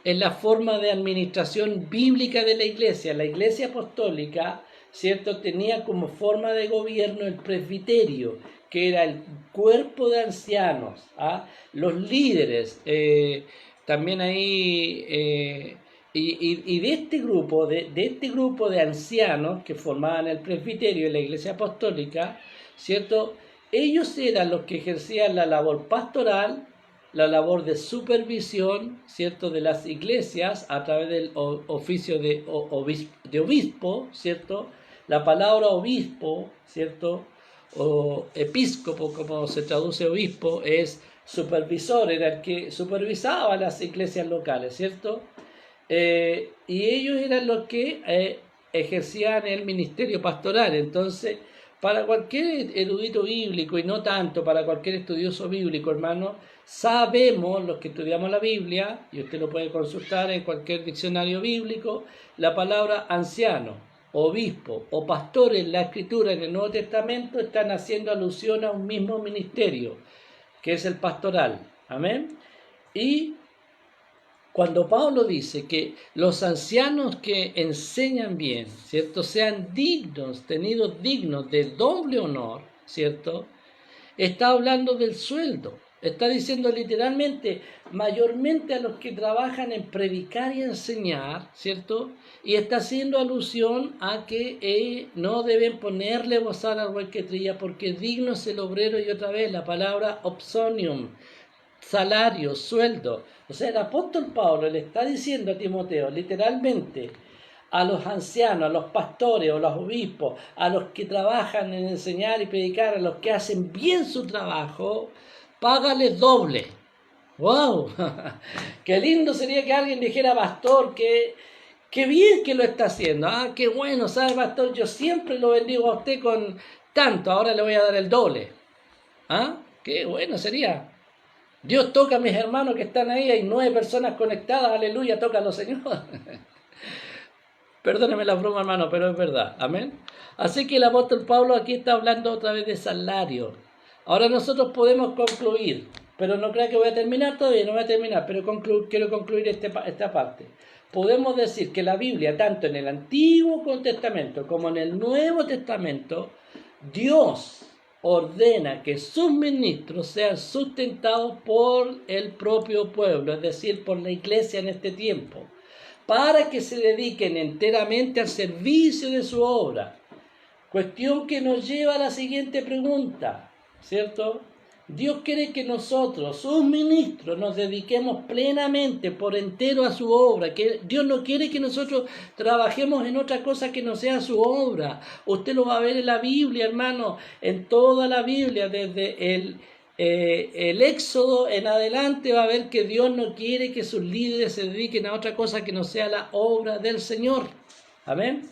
S1: es la forma de administración bíblica de la iglesia. La iglesia apostólica, ¿cierto?, tenía como forma de gobierno el presbiterio, que era el cuerpo de ancianos, los líderes, también ahí, y de este grupo de ancianos que formaban el presbiterio en la iglesia apostólica, ¿cierto?, ellos eran los que ejercían la labor pastoral, la labor de supervisión, ¿cierto?, de las iglesias a través del oficio de obispo, ¿cierto? La palabra obispo, ¿cierto?, o episcopo, como se traduce obispo, es supervisor, era el que supervisaba las iglesias locales, ¿cierto? Y ellos eran los que ejercían el ministerio pastoral. Entonces, para cualquier erudito bíblico, y no tanto para cualquier estudioso bíblico, hermano, sabemos, los que estudiamos la Biblia, y usted lo puede consultar en cualquier diccionario bíblico, la palabra anciano, obispo o pastor en la Escritura, en el Nuevo Testamento, están haciendo alusión a un mismo ministerio, que es el pastoral. Amén. Y cuando Pablo dice que los ancianos que enseñan bien, ¿cierto?, sean dignos, tenidos dignos de doble honor, ¿cierto?, está hablando del sueldo. Está diciendo literalmente, mayormente a los que trabajan en predicar y enseñar, ¿cierto? Y está haciendo alusión a que no deben ponerle bozal al buey que trilla, porque digno es el obrero. Y otra vez la palabra opsonium, salario, sueldo. O sea, el apóstol Pablo le está diciendo a Timoteo, literalmente, a los ancianos, a los pastores o los obispos, a los que trabajan en enseñar y predicar, a los que hacen bien su trabajo, págales doble. ¡Wow! Qué lindo sería que alguien dijera, pastor, qué bien que lo está haciendo. Ah, qué bueno, ¿sabe, pastor? Yo siempre lo bendigo a usted con tanto, ahora le voy a dar el doble. ¿Ah? Qué bueno sería. Dios toca a mis hermanos que están ahí, hay 9 personas conectadas, aleluya, tócalo, Señor. Perdóneme la broma, hermano, pero es verdad. Amén. Así que el apóstol Pablo aquí está hablando otra vez de salario. Ahora nosotros podemos concluir, pero no creo que voy a terminar todavía, no voy a terminar, pero quiero concluir esta parte. Podemos decir que la Biblia, tanto en el Antiguo Testamento como en el Nuevo Testamento, Dios ordena que sus ministros sean sustentados por el propio pueblo, es decir, por la iglesia en este tiempo, para que se dediquen enteramente al servicio de su obra. Cuestión que nos lleva a la siguiente pregunta, ¿cierto? Dios quiere que nosotros, sus ministros, nos dediquemos plenamente, por entero a su obra. Que Dios no quiere que nosotros trabajemos en otra cosa que no sea su obra. Usted lo va a ver en la Biblia, hermano, en toda la Biblia, desde el Éxodo en adelante va a ver que Dios no quiere que sus líderes se dediquen a otra cosa que no sea la obra del Señor. Amén.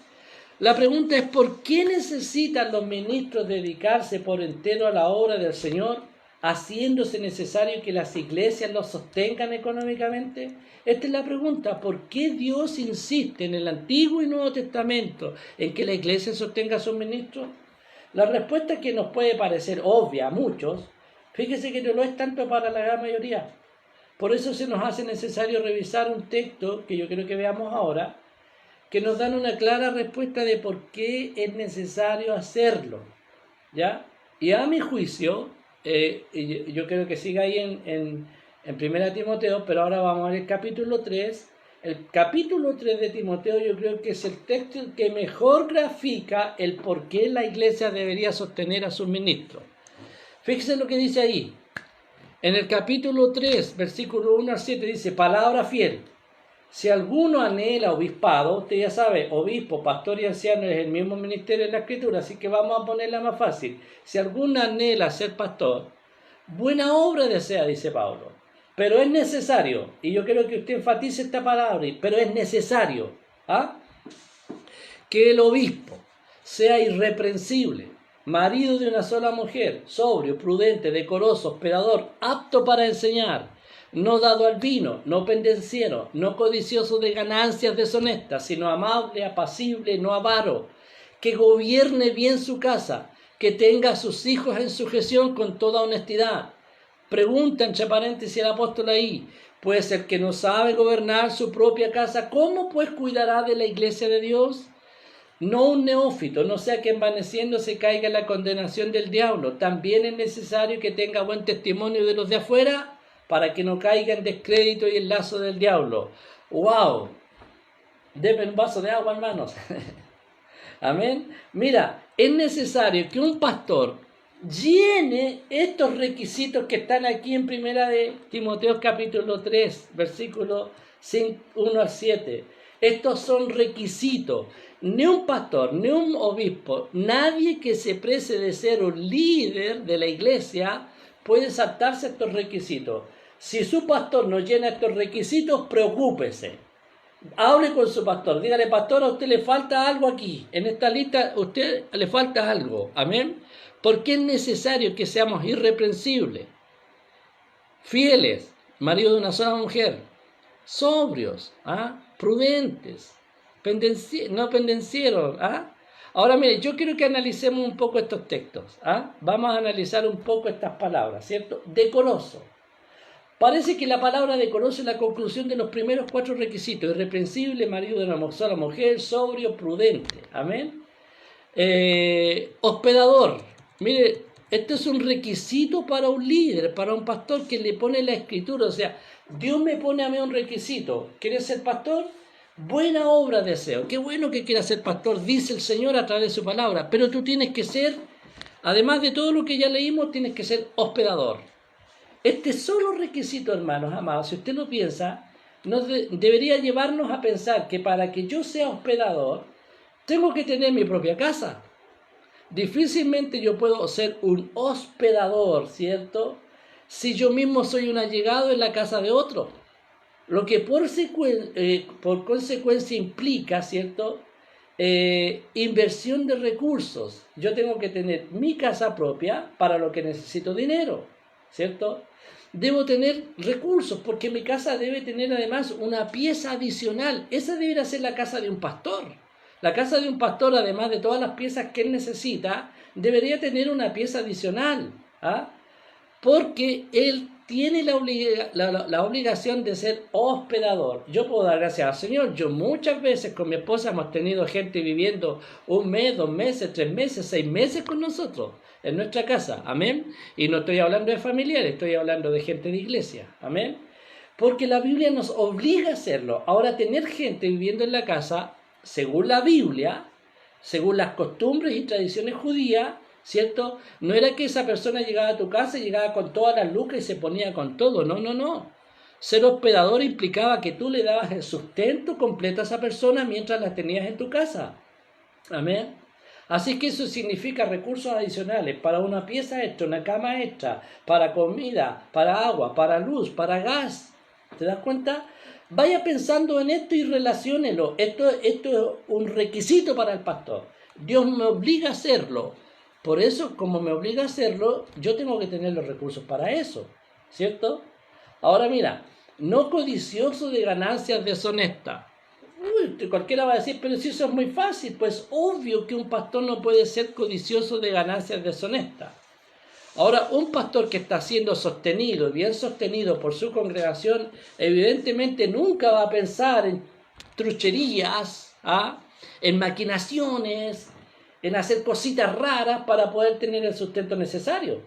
S1: La pregunta es, ¿por qué necesitan los ministros dedicarse por entero a la obra del Señor, haciéndose necesario que las iglesias los sostengan económicamente? Esta es la pregunta. ¿Por qué Dios insiste en el Antiguo y Nuevo Testamento en que la iglesia sostenga a sus ministros? La respuesta, que nos puede parecer obvia a muchos, fíjese que no lo es tanto para la gran mayoría. Por eso se nos hace necesario revisar un texto que yo quiero que veamos ahora, que nos dan una clara respuesta de por qué es necesario hacerlo, ¿ya? Y a mi juicio, yo creo que siga ahí en 1 Timoteo, pero ahora vamos a ver el capítulo 3. El capítulo 3 de Timoteo yo creo que es el texto que mejor grafica el por qué la iglesia debería sostener a sus ministros. Fíjense lo que dice ahí. En el capítulo 3, versículo 1 al 7, dice, palabra fiel. Si alguno anhela obispado, usted ya sabe, obispo, pastor y anciano es el mismo ministerio en la Escritura, así que vamos a ponerla más fácil. Si alguno anhela ser pastor, buena obra desea, dice Pablo, pero es necesario, y yo quiero que usted enfatice esta palabra, pero es necesario, que el obispo sea irreprensible, marido de una sola mujer, sobrio, prudente, decoroso, hospedador, apto para enseñar, no dado al vino, no pendenciero, no codicioso de ganancias deshonestas, sino amable, apacible, no avaro, que gobierne bien su casa, que tenga a sus hijos en sujeción con toda honestidad. Pregunta entre paréntesis el apóstol ahí, pues el que no sabe gobernar su propia casa, ¿cómo pues cuidará de la iglesia de Dios? No un neófito, no sea que envaneciéndose caiga en la condenación del diablo. También es necesario que tenga buen testimonio de los de afuera, para que no caiga en descrédito y el lazo del diablo. ¡Wow! Deme un vaso de agua, hermanos. Amén. Mira, es necesario que un pastor llene estos requisitos que están aquí en 1 de Timoteo capítulo 3, versículos 1 al 7. Estos son requisitos. Ni un pastor, ni un obispo, nadie que se precie de ser un líder de la iglesia puede saltarse estos requisitos. Si su pastor no llena estos requisitos, preocúpese. Hable con su pastor. Dígale, pastor, a usted le falta algo aquí. En esta lista, a usted le falta algo. Amén. Porque es necesario que seamos irreprensibles, fieles, marido de una sola mujer, sobrios, prudentes, no pendencieros. Ahora, mire, yo quiero que analicemos un poco estos textos. Vamos a analizar un poco estas palabras, ¿cierto? Decoroso. Parece que la palabra decoroso es la conclusión de los primeros 4 requisitos. Irreprensible, marido de una sola mujer, sobrio, prudente. Amén. Hospedador. Mire, este es un requisito para un líder, para un pastor que le pone la escritura. O sea, Dios me pone a mí un requisito. ¿Quieres ser pastor? Buena obra deseo. Qué bueno que quieras ser pastor, dice el Señor a través de su palabra. Pero tú tienes que ser, además de todo lo que ya leímos, tienes que ser hospedador. Este solo requisito, hermanos amados, si usted lo piensa, debería llevarnos a pensar que para que yo sea hospedador, tengo que tener mi propia casa. Difícilmente yo puedo ser un hospedador, ¿cierto?, si yo mismo soy un allegado en la casa de otro. Lo que por consecuencia implica, ¿cierto?, inversión de recursos. Yo tengo que tener mi casa propia para lo que necesito dinero, ¿cierto? Debo tener recursos porque mi casa debe tener además una pieza adicional. Esa debería ser la casa de un pastor. La casa de un pastor, además de todas las piezas que él necesita, debería tener una pieza adicional, ¿ah?, porque él tiene la obligación de ser hospedador. Yo puedo dar gracias al Señor. Yo muchas veces con mi esposa hemos tenido gente viviendo 1 mes, 2 meses, 3 meses, 6 meses con nosotros en nuestra casa. Amén. Y no estoy hablando de familiares, estoy hablando de gente de iglesia. Amén. Porque la Biblia nos obliga a hacerlo. Ahora, tener gente viviendo en la casa, según la Biblia, según las costumbres y tradiciones judías, ¿cierto? No era que esa persona llegaba a tu casa y llegaba con todas las lucas y se ponía con todo. No, no, no. Ser hospedador implicaba que tú le dabas el sustento completo a esa persona mientras la tenías en tu casa. Amén. Así que eso significa recursos adicionales para una pieza extra, una cama extra, para comida, para agua, para luz, para gas. ¿Te das cuenta? Vaya pensando en esto y relaciónelo. Esto es un requisito para el pastor. Dios me obliga a hacerlo. Por eso, como me obliga a hacerlo, yo tengo que tener los recursos para eso, ¿cierto? Ahora mira, no codicioso de ganancias deshonestas. Cualquiera va a decir, pero si eso es muy fácil, pues obvio que un pastor no puede ser codicioso de ganancias deshonestas. Ahora, un pastor que está siendo sostenido, bien sostenido por su congregación, evidentemente nunca va a pensar en trucherías, ¿ah?, en maquinaciones, en hacer cositas raras para poder tener el sustento necesario.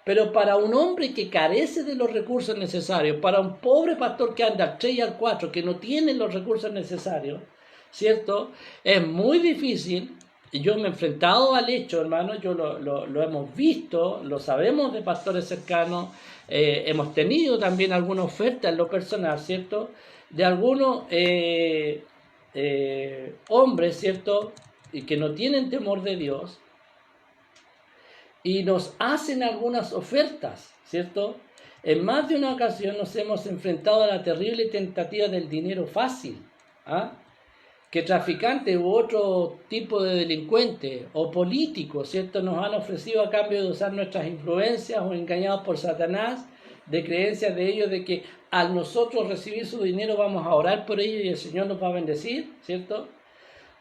S1: Pero para un hombre que carece de los recursos necesarios, para un pobre pastor que anda al 3 y al 4, que no tiene los recursos necesarios, ¿cierto?, es muy difícil. Yo me he enfrentado al hecho, hermano, yo lo hemos visto, lo sabemos de pastores cercanos, hemos tenido también alguna oferta en lo personal, ¿cierto?, de algunos hombres, ¿cierto?, y que no tienen temor de Dios, y nos hacen algunas ofertas, ¿cierto? En más de una ocasión nos hemos enfrentado a la terrible tentativa del dinero fácil, ¿ah?, que traficantes u otro tipo de delincuentes o políticos, ¿cierto?, nos han ofrecido a cambio de usar nuestras influencias o engañados por Satanás, de creencias de ellos de que al nosotros recibir su dinero vamos a orar por ellos y el Señor nos va a bendecir, ¿cierto?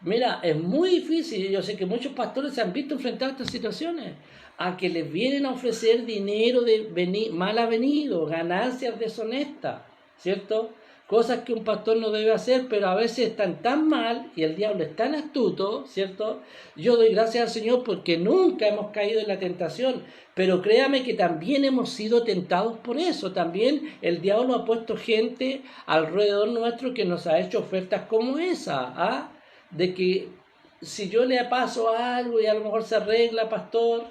S1: Mira, es muy difícil. Yo sé que muchos pastores se han visto enfrentar estas situaciones, a que les vienen a ofrecer dinero de mal avenido, ganancias deshonestas, ¿cierto? Cosas que un pastor no debe hacer, pero a veces están tan mal y el diablo es tan astuto, ¿cierto? Yo doy gracias al Señor porque nunca hemos caído en la tentación, pero créame que también hemos sido tentados por eso. También el diablo ha puesto gente alrededor nuestro que nos ha hecho ofertas como esa, ¿ah?, de que si yo le paso algo y a lo mejor se arregla, pastor,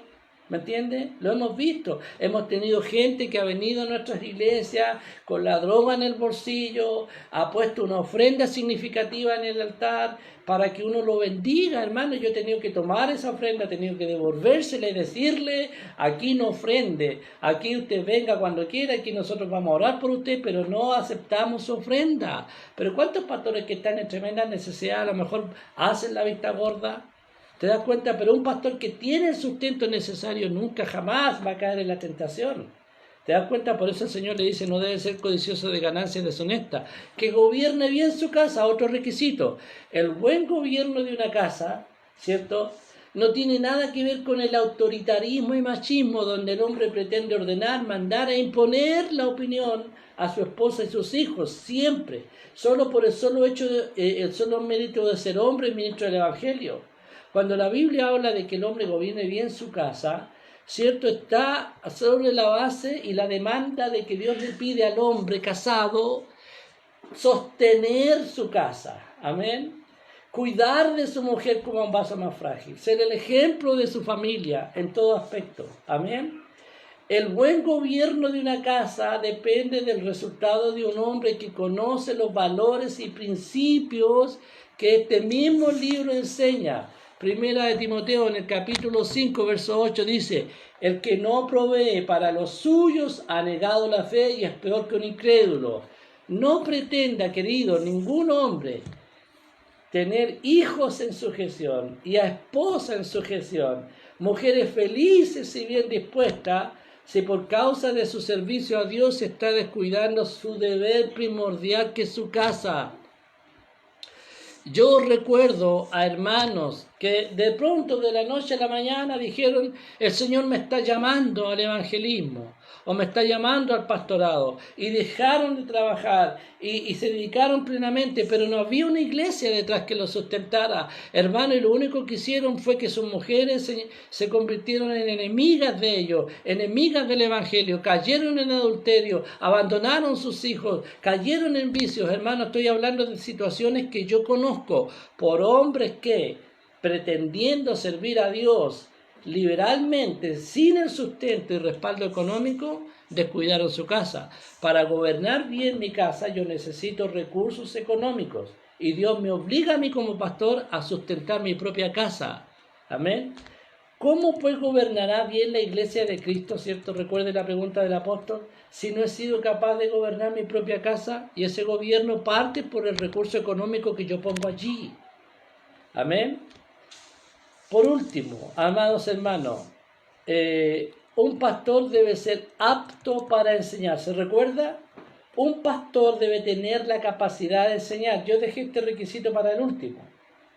S1: ¿me entiende? Lo hemos visto. Hemos tenido gente que ha venido a nuestras iglesias con la droga en el bolsillo, ha puesto una ofrenda significativa en el altar para que uno lo bendiga, hermano. Yo he tenido que tomar esa ofrenda, he tenido que devolvérsela y decirle, aquí no ofrende, aquí usted venga cuando quiera, aquí nosotros vamos a orar por usted, pero no aceptamos su ofrenda. Pero ¿cuántos pastores que están en tremenda necesidad a lo mejor hacen la vista gorda? ¿Te das cuenta? Pero un pastor que tiene el sustento necesario nunca jamás va a caer en la tentación. ¿Te das cuenta? Por eso el Señor le dice, no debe ser codicioso de ganancias deshonestas. Que gobierne bien su casa, otro requisito. El buen gobierno de una casa, ¿cierto?, no tiene nada que ver con el autoritarismo y machismo, donde el hombre pretende ordenar, mandar e imponer la opinión a su esposa y sus hijos, siempre. Solo por el solo mérito de ser hombre y ministro del Evangelio. Cuando la Biblia habla de que el hombre gobierne bien su casa, ¿cierto?, está sobre la base y la demanda de que Dios le pide al hombre casado sostener su casa. Amén. Cuidar de su mujer como un vaso más frágil. Ser el ejemplo de su familia en todo aspecto. Amén. El buen gobierno de una casa depende del resultado de un hombre que conoce los valores y principios que este mismo libro enseña. Primera de Timoteo en el capítulo 5, verso 8 dice: el que no provee para los suyos ha negado la fe y es peor que un incrédulo. No pretenda, querido, ningún hombre tener hijos en sujeción y a esposa en sujeción, mujeres felices y bien dispuestas, si por causa de su servicio a Dios se está descuidando su deber primordial, que es su casa. Yo recuerdo a hermanos que de pronto de la noche a la mañana dijeron: el Señor me está llamando al evangelismo o me está llamando al pastorado, y dejaron de trabajar y se dedicaron plenamente, pero no había una iglesia detrás que los sustentara, hermano, y lo único que hicieron fue que sus mujeres se convirtieron en enemigas de ellos, enemigas del evangelio, cayeron en adulterio, abandonaron sus hijos, cayeron en vicios. Hermano, estoy hablando de situaciones que yo conozco por hombres que, pretendiendo servir a Dios liberalmente, sin el sustento y respaldo económico, descuidaron su casa. Para gobernar bien mi casa yo necesito recursos económicos, y Dios me obliga a mí como pastor a sustentar mi propia casa. Amén. ¿Cómo pues gobernará bien la iglesia de Cristo, cierto? Recuerde la pregunta del apóstol: si no he sido capaz de gobernar mi propia casa, y ese gobierno parte por el recurso económico que yo pongo allí. Amén. Por último, amados hermanos, un pastor debe ser apto para enseñar. ¿Se recuerda? Un pastor debe tener la capacidad de enseñar. Yo dejé este requisito para el último.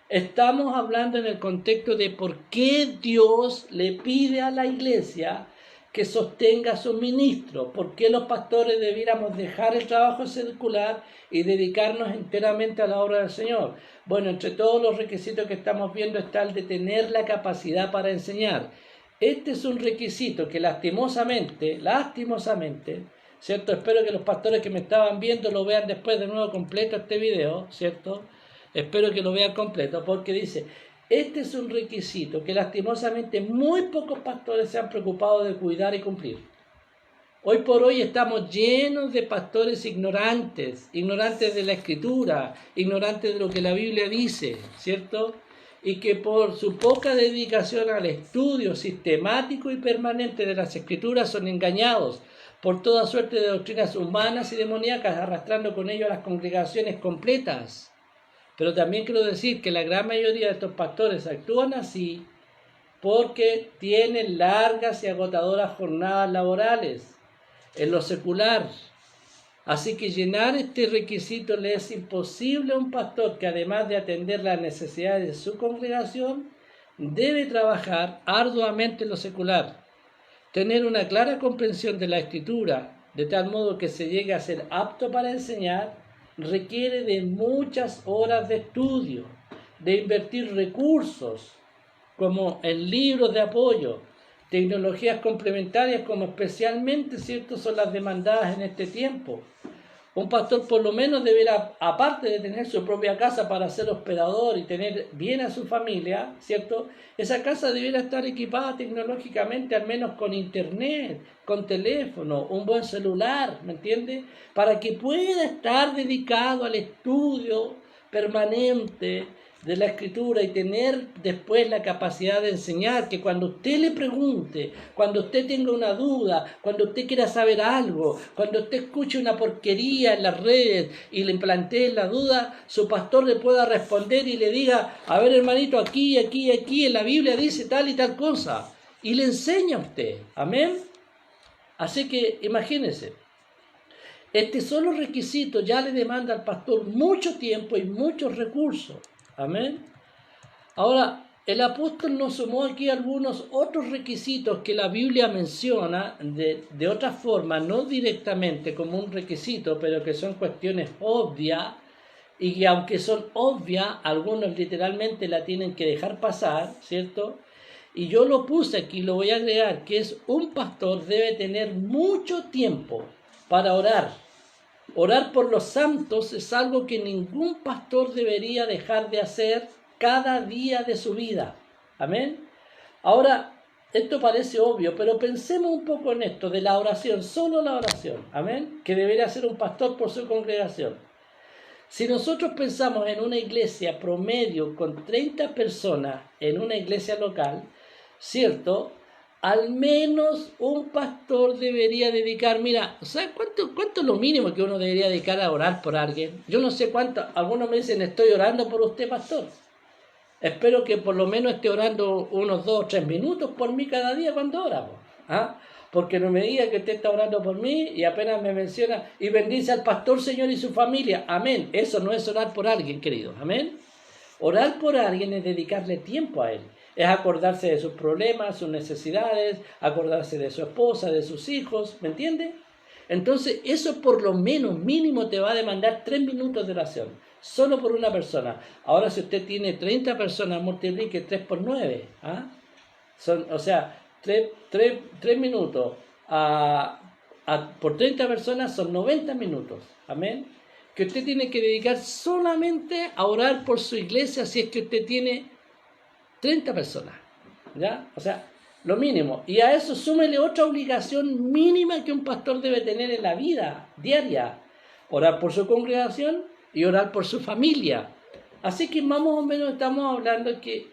S1: Estamos hablando en el contexto de por qué Dios le pide a la iglesia que sostenga a sus ministros, por qué los pastores debiéramos dejar el trabajo secular y dedicarnos enteramente a la obra del Señor. Bueno, entre todos los requisitos que estamos viendo está el de tener la capacidad para enseñar. Este es un requisito que lastimosamente, ¿cierto? Espero que los pastores que me estaban viendo lo vean después de nuevo completo este video, ¿cierto? Espero que lo vean completo, porque dice: este es un requisito que lastimosamente muy pocos pastores se han preocupado de cuidar y cumplir. Hoy por hoy estamos llenos de pastores ignorantes de la Escritura, ignorantes de lo que la Biblia dice, ¿cierto? Y que por su poca dedicación al estudio sistemático y permanente de las Escrituras son engañados por toda suerte de doctrinas humanas y demoníacas, arrastrando con ello a las congregaciones completas. Pero también quiero decir que la gran mayoría de estos pastores actúan así porque tienen largas y agotadoras jornadas laborales en lo secular. Así que llenar este requisito le es imposible a un pastor que, además de atender las necesidades de su congregación, debe trabajar arduamente en lo secular, tener una clara comprensión de la Escritura, de tal modo que se llegue a ser apto para enseñar. Requiere de muchas horas de estudio, de invertir recursos como en libros de apoyo, tecnologías complementarias como especialmente, ¿cierto?, son las demandadas en este tiempo. Un pastor por lo menos deberá, aparte de tener su propia casa para ser hospedador y tener bien a su familia, ¿cierto?, esa casa deberá estar equipada tecnológicamente, al menos con internet, con teléfono, un buen celular, ¿me entiende?, para que pueda estar dedicado al estudio permanente de la Escritura y tener después la capacidad de enseñar, que cuando usted le pregunte, cuando usted tenga una duda, cuando usted quiera saber algo, cuando usted escuche una porquería en las redes y le plantee la duda, su pastor le pueda responder y le diga: a ver, hermanito, aquí en la Biblia dice tal y tal cosa, y le enseña a usted. Amén. Así que imagínese, este solo requisito ya le demanda al pastor mucho tiempo y muchos recursos. Amén. Ahora, el apóstol nos sumó aquí algunos otros requisitos que la Biblia menciona de otra forma, no directamente como un requisito, pero que son cuestiones obvias, y que aunque son obvias, algunos literalmente la tienen que dejar pasar, ¿cierto? Y yo lo puse aquí, lo voy a agregar, que es: un pastor debe tener mucho tiempo para orar. Orar por los santos es algo que ningún pastor debería dejar de hacer cada día de su vida. Amén. Ahora, Esto parece obvio, pero pensemos un poco en esto de la oración, solo la oración, amén, que debería hacer un pastor por su congregación. Si nosotros pensamos en una iglesia promedio con 30 personas en una iglesia local, ¿cierto? Al menos un pastor debería dedicar, mira, ¿sabes cuánto es lo mínimo que uno debería dedicar a orar por alguien? Yo no sé cuánto, algunos me dicen, estoy orando por usted, pastor. Espero que por lo menos esté orando unos 2 o 3 minutos por mí cada día cuando ora. ¿Ah? Porque no me diga que usted está orando por mí y apenas me menciona y bendice al pastor, Señor, y su familia. Amén. Eso no es orar por alguien, querido. Amén. Orar por alguien es dedicarle tiempo a él. Es acordarse de sus problemas, sus necesidades, acordarse de su esposa, de sus hijos. ¿Me entiende? Entonces, eso por lo menos mínimo te va a demandar 3 minutos de oración. Solo por una persona. Ahora, si usted tiene 30 personas, multiplique 3 por 9. ¿Ah? O sea, 3 minutos por 30 personas son 90 minutos. Amén. Que usted tiene que dedicar solamente a orar por su iglesia si es que usted tiene 30 personas. ¿Ya? O sea, lo mínimo. Y a eso súmele otra obligación mínima que un pastor debe tener en la vida diaria. Orar por su congregación y orar por su familia. Así que más o menos estamos hablando que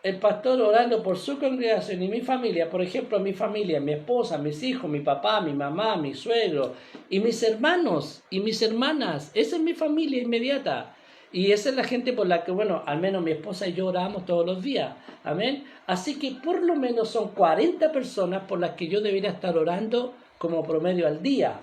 S1: el pastor orando por su congregación y mi familia, por ejemplo, mi familia, mi esposa, mis hijos, mi papá, mi mamá, mi suegro y mis hermanos y mis hermanas, esa es mi familia inmediata. Y esa es la gente por la que, bueno, al menos mi esposa y yo oramos todos los días. Amén. Así que por lo menos son 40 personas por las que yo debería estar orando como promedio al día.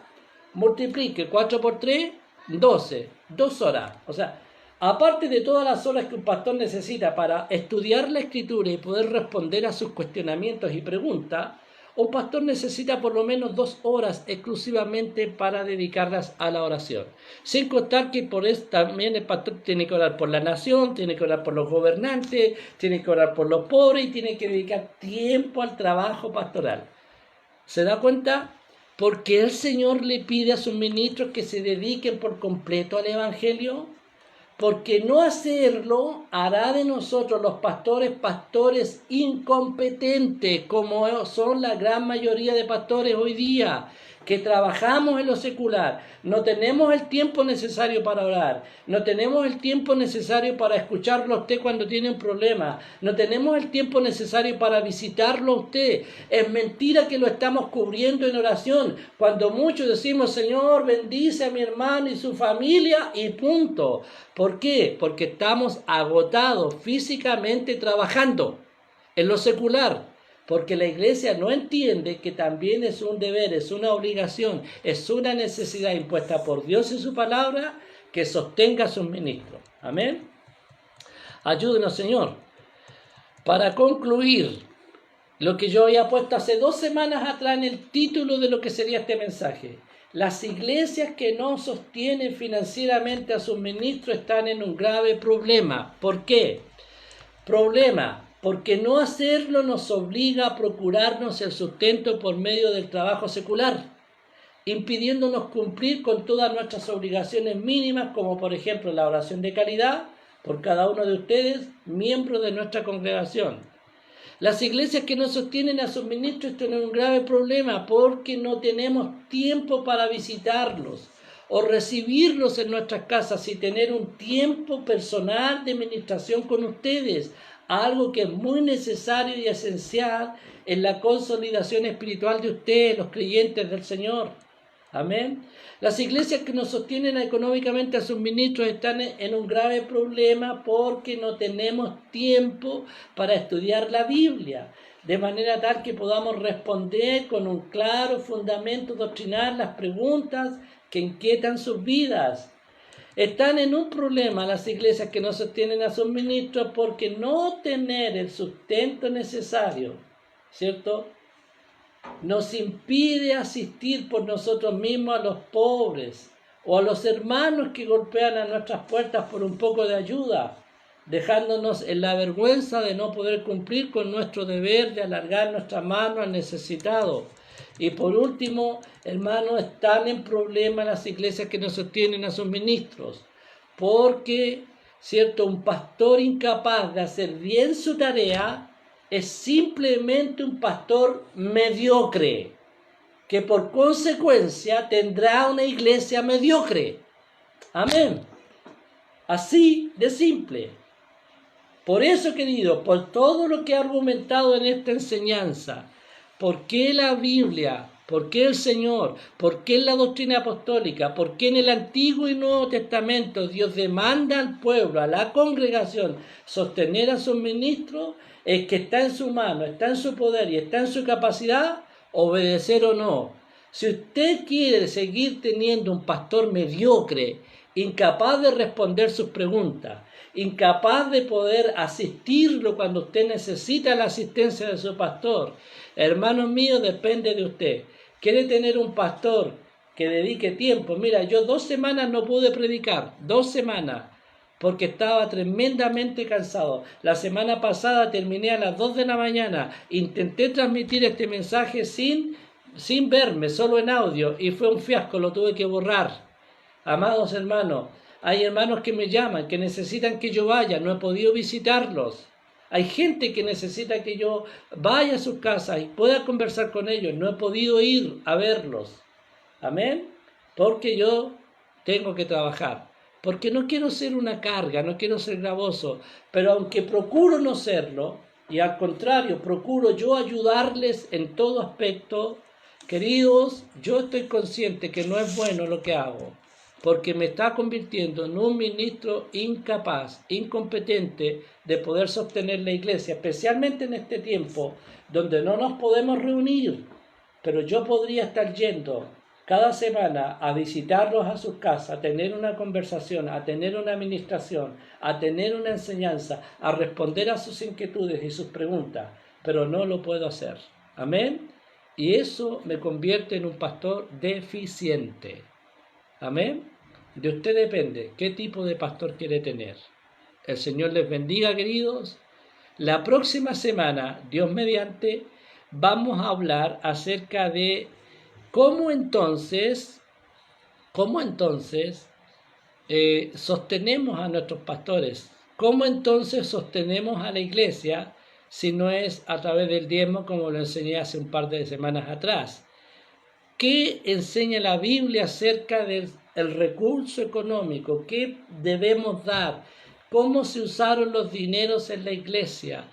S1: Multiplique 4 por 3, 12. 2 horas. O sea, aparte de todas las horas que un pastor necesita para estudiar la Escritura y poder responder a sus cuestionamientos y preguntas, un pastor necesita por lo menos 2 horas exclusivamente para dedicarlas a la oración. Sin contar que por eso también el pastor tiene que orar por la nación, tiene que orar por los gobernantes, tiene que orar por los pobres y tiene que dedicar tiempo al trabajo pastoral. ¿Se da cuenta? Porque el Señor le pide a sus ministros que se dediquen por completo al Evangelio. Porque no hacerlo hará de nosotros los pastores incompetentes, como son la gran mayoría de pastores hoy día, que trabajamos en lo secular, no tenemos el tiempo necesario para orar, no tenemos el tiempo necesario para escucharlo a usted cuando tiene un problema, no tenemos el tiempo necesario para visitarlo a usted. Es mentira que lo estamos cubriendo en oración, cuando muchos decimos, Señor, bendice a mi hermano y su familia y punto. ¿Por qué? Porque estamos agotados físicamente trabajando en lo secular. Porque la iglesia no entiende que también es un deber, es una obligación, es una necesidad impuesta por Dios y su palabra que sostenga a sus ministros. Amén. Ayúdenos, Señor. Para concluir, lo que yo había puesto hace 2 semanas atrás en el título de lo que sería este mensaje. Las iglesias que no sostienen financieramente a sus ministros están en un grave problema. ¿Por qué? Problema. Porque no hacerlo nos obliga a procurarnos el sustento por medio del trabajo secular, impidiéndonos cumplir con todas nuestras obligaciones mínimas, como por ejemplo la oración de caridad por cada uno de ustedes, miembros de nuestra congregación. Las iglesias que no sostienen a sus ministros están en un grave problema porque no tenemos tiempo para visitarlos o recibirlos en nuestras casas y tener un tiempo personal de ministración con ustedes, algo que es muy necesario y esencial en la consolidación espiritual de ustedes, los creyentes del Señor. Amén. Las iglesias que no sostienen económicamente a sus ministros están en un grave problema porque no tenemos tiempo para estudiar la Biblia, de manera tal que podamos responder con un claro fundamento doctrinal las preguntas que inquietan sus vidas. Están en un problema las iglesias que no sostienen a sus ministros porque no tener el sustento necesario, ¿cierto?, nos impide asistir por nosotros mismos a los pobres o a los hermanos que golpean a nuestras puertas por un poco de ayuda, dejándonos en la vergüenza de no poder cumplir con nuestro deber de alargar nuestra mano al necesitado. Y por último, hermanos, están en problema las iglesias que no sostienen a sus ministros, porque, ¿cierto?, un pastor incapaz de hacer bien su tarea es simplemente un pastor mediocre, que por consecuencia tendrá una iglesia mediocre. Amén. Así de simple. Por eso, querido, por todo lo que he argumentado en esta enseñanza, ¿por qué la Biblia? ¿Por qué el Señor? ¿Por qué la doctrina apostólica? ¿Por qué en el Antiguo y Nuevo Testamento Dios demanda al pueblo, a la congregación, sostener a sus ministros? Es que está en su mano, está en su poder y está en su capacidad obedecer o no. Si usted quiere seguir teniendo un pastor mediocre, incapaz de responder sus preguntas, incapaz de poder asistirlo cuando usted necesita la asistencia de su pastor, hermanos míos, depende de usted. ¿Quiere tener un pastor que dedique tiempo? Mira, yo 2 semanas no pude predicar, 2 semanas, porque estaba tremendamente cansado. La semana pasada terminé a las 2 de la mañana, intenté transmitir este mensaje sin verme, solo en audio, y fue un fiasco, lo tuve que borrar. Amados hermanos, hay hermanos que me llaman, que necesitan que yo vaya, no he podido visitarlos. Hay gente que necesita que yo vaya a sus casas y pueda conversar con ellos. No he podido ir a verlos. Amén. Porque yo tengo que trabajar. Porque no quiero ser una carga, no quiero ser gravoso. Pero aunque procuro no serlo, y al contrario, procuro yo ayudarles en todo aspecto, queridos, yo estoy consciente que no es bueno lo que hago, porque me está convirtiendo en un ministro incapaz, incompetente de poder sostener la iglesia, especialmente en este tiempo donde no nos podemos reunir. Pero yo podría estar yendo cada semana a visitarlos a sus casas, a tener una conversación, a tener una administración, a tener una enseñanza, a responder a sus inquietudes y sus preguntas, pero no lo puedo hacer. Amén. Y eso me convierte en un pastor deficiente. Amén. De usted depende qué tipo de pastor quiere tener. El Señor les bendiga, queridos. La próxima semana, Dios mediante, vamos a hablar acerca de cómo entonces sostenemos a nuestros pastores. Cómo entonces sostenemos a la iglesia si no es a través del diezmo, como lo enseñé hace un par de semanas atrás. ¿Qué enseña la Biblia acerca del recurso económico? ¿Qué debemos dar? ¿Cómo se usaron los dineros en la iglesia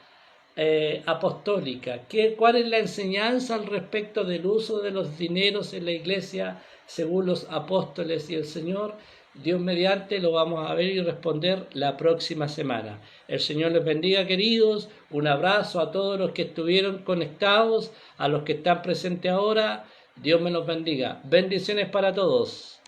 S1: apostólica? ¿Cuál es la enseñanza al respecto del uso de los dineros en la iglesia según los apóstoles y el Señor? Dios mediante lo vamos a ver y responder la próxima semana. El Señor les bendiga, queridos. Un abrazo a todos los que estuvieron conectados, a los que están presentes ahora. Dios me los bendiga. Bendiciones para todos.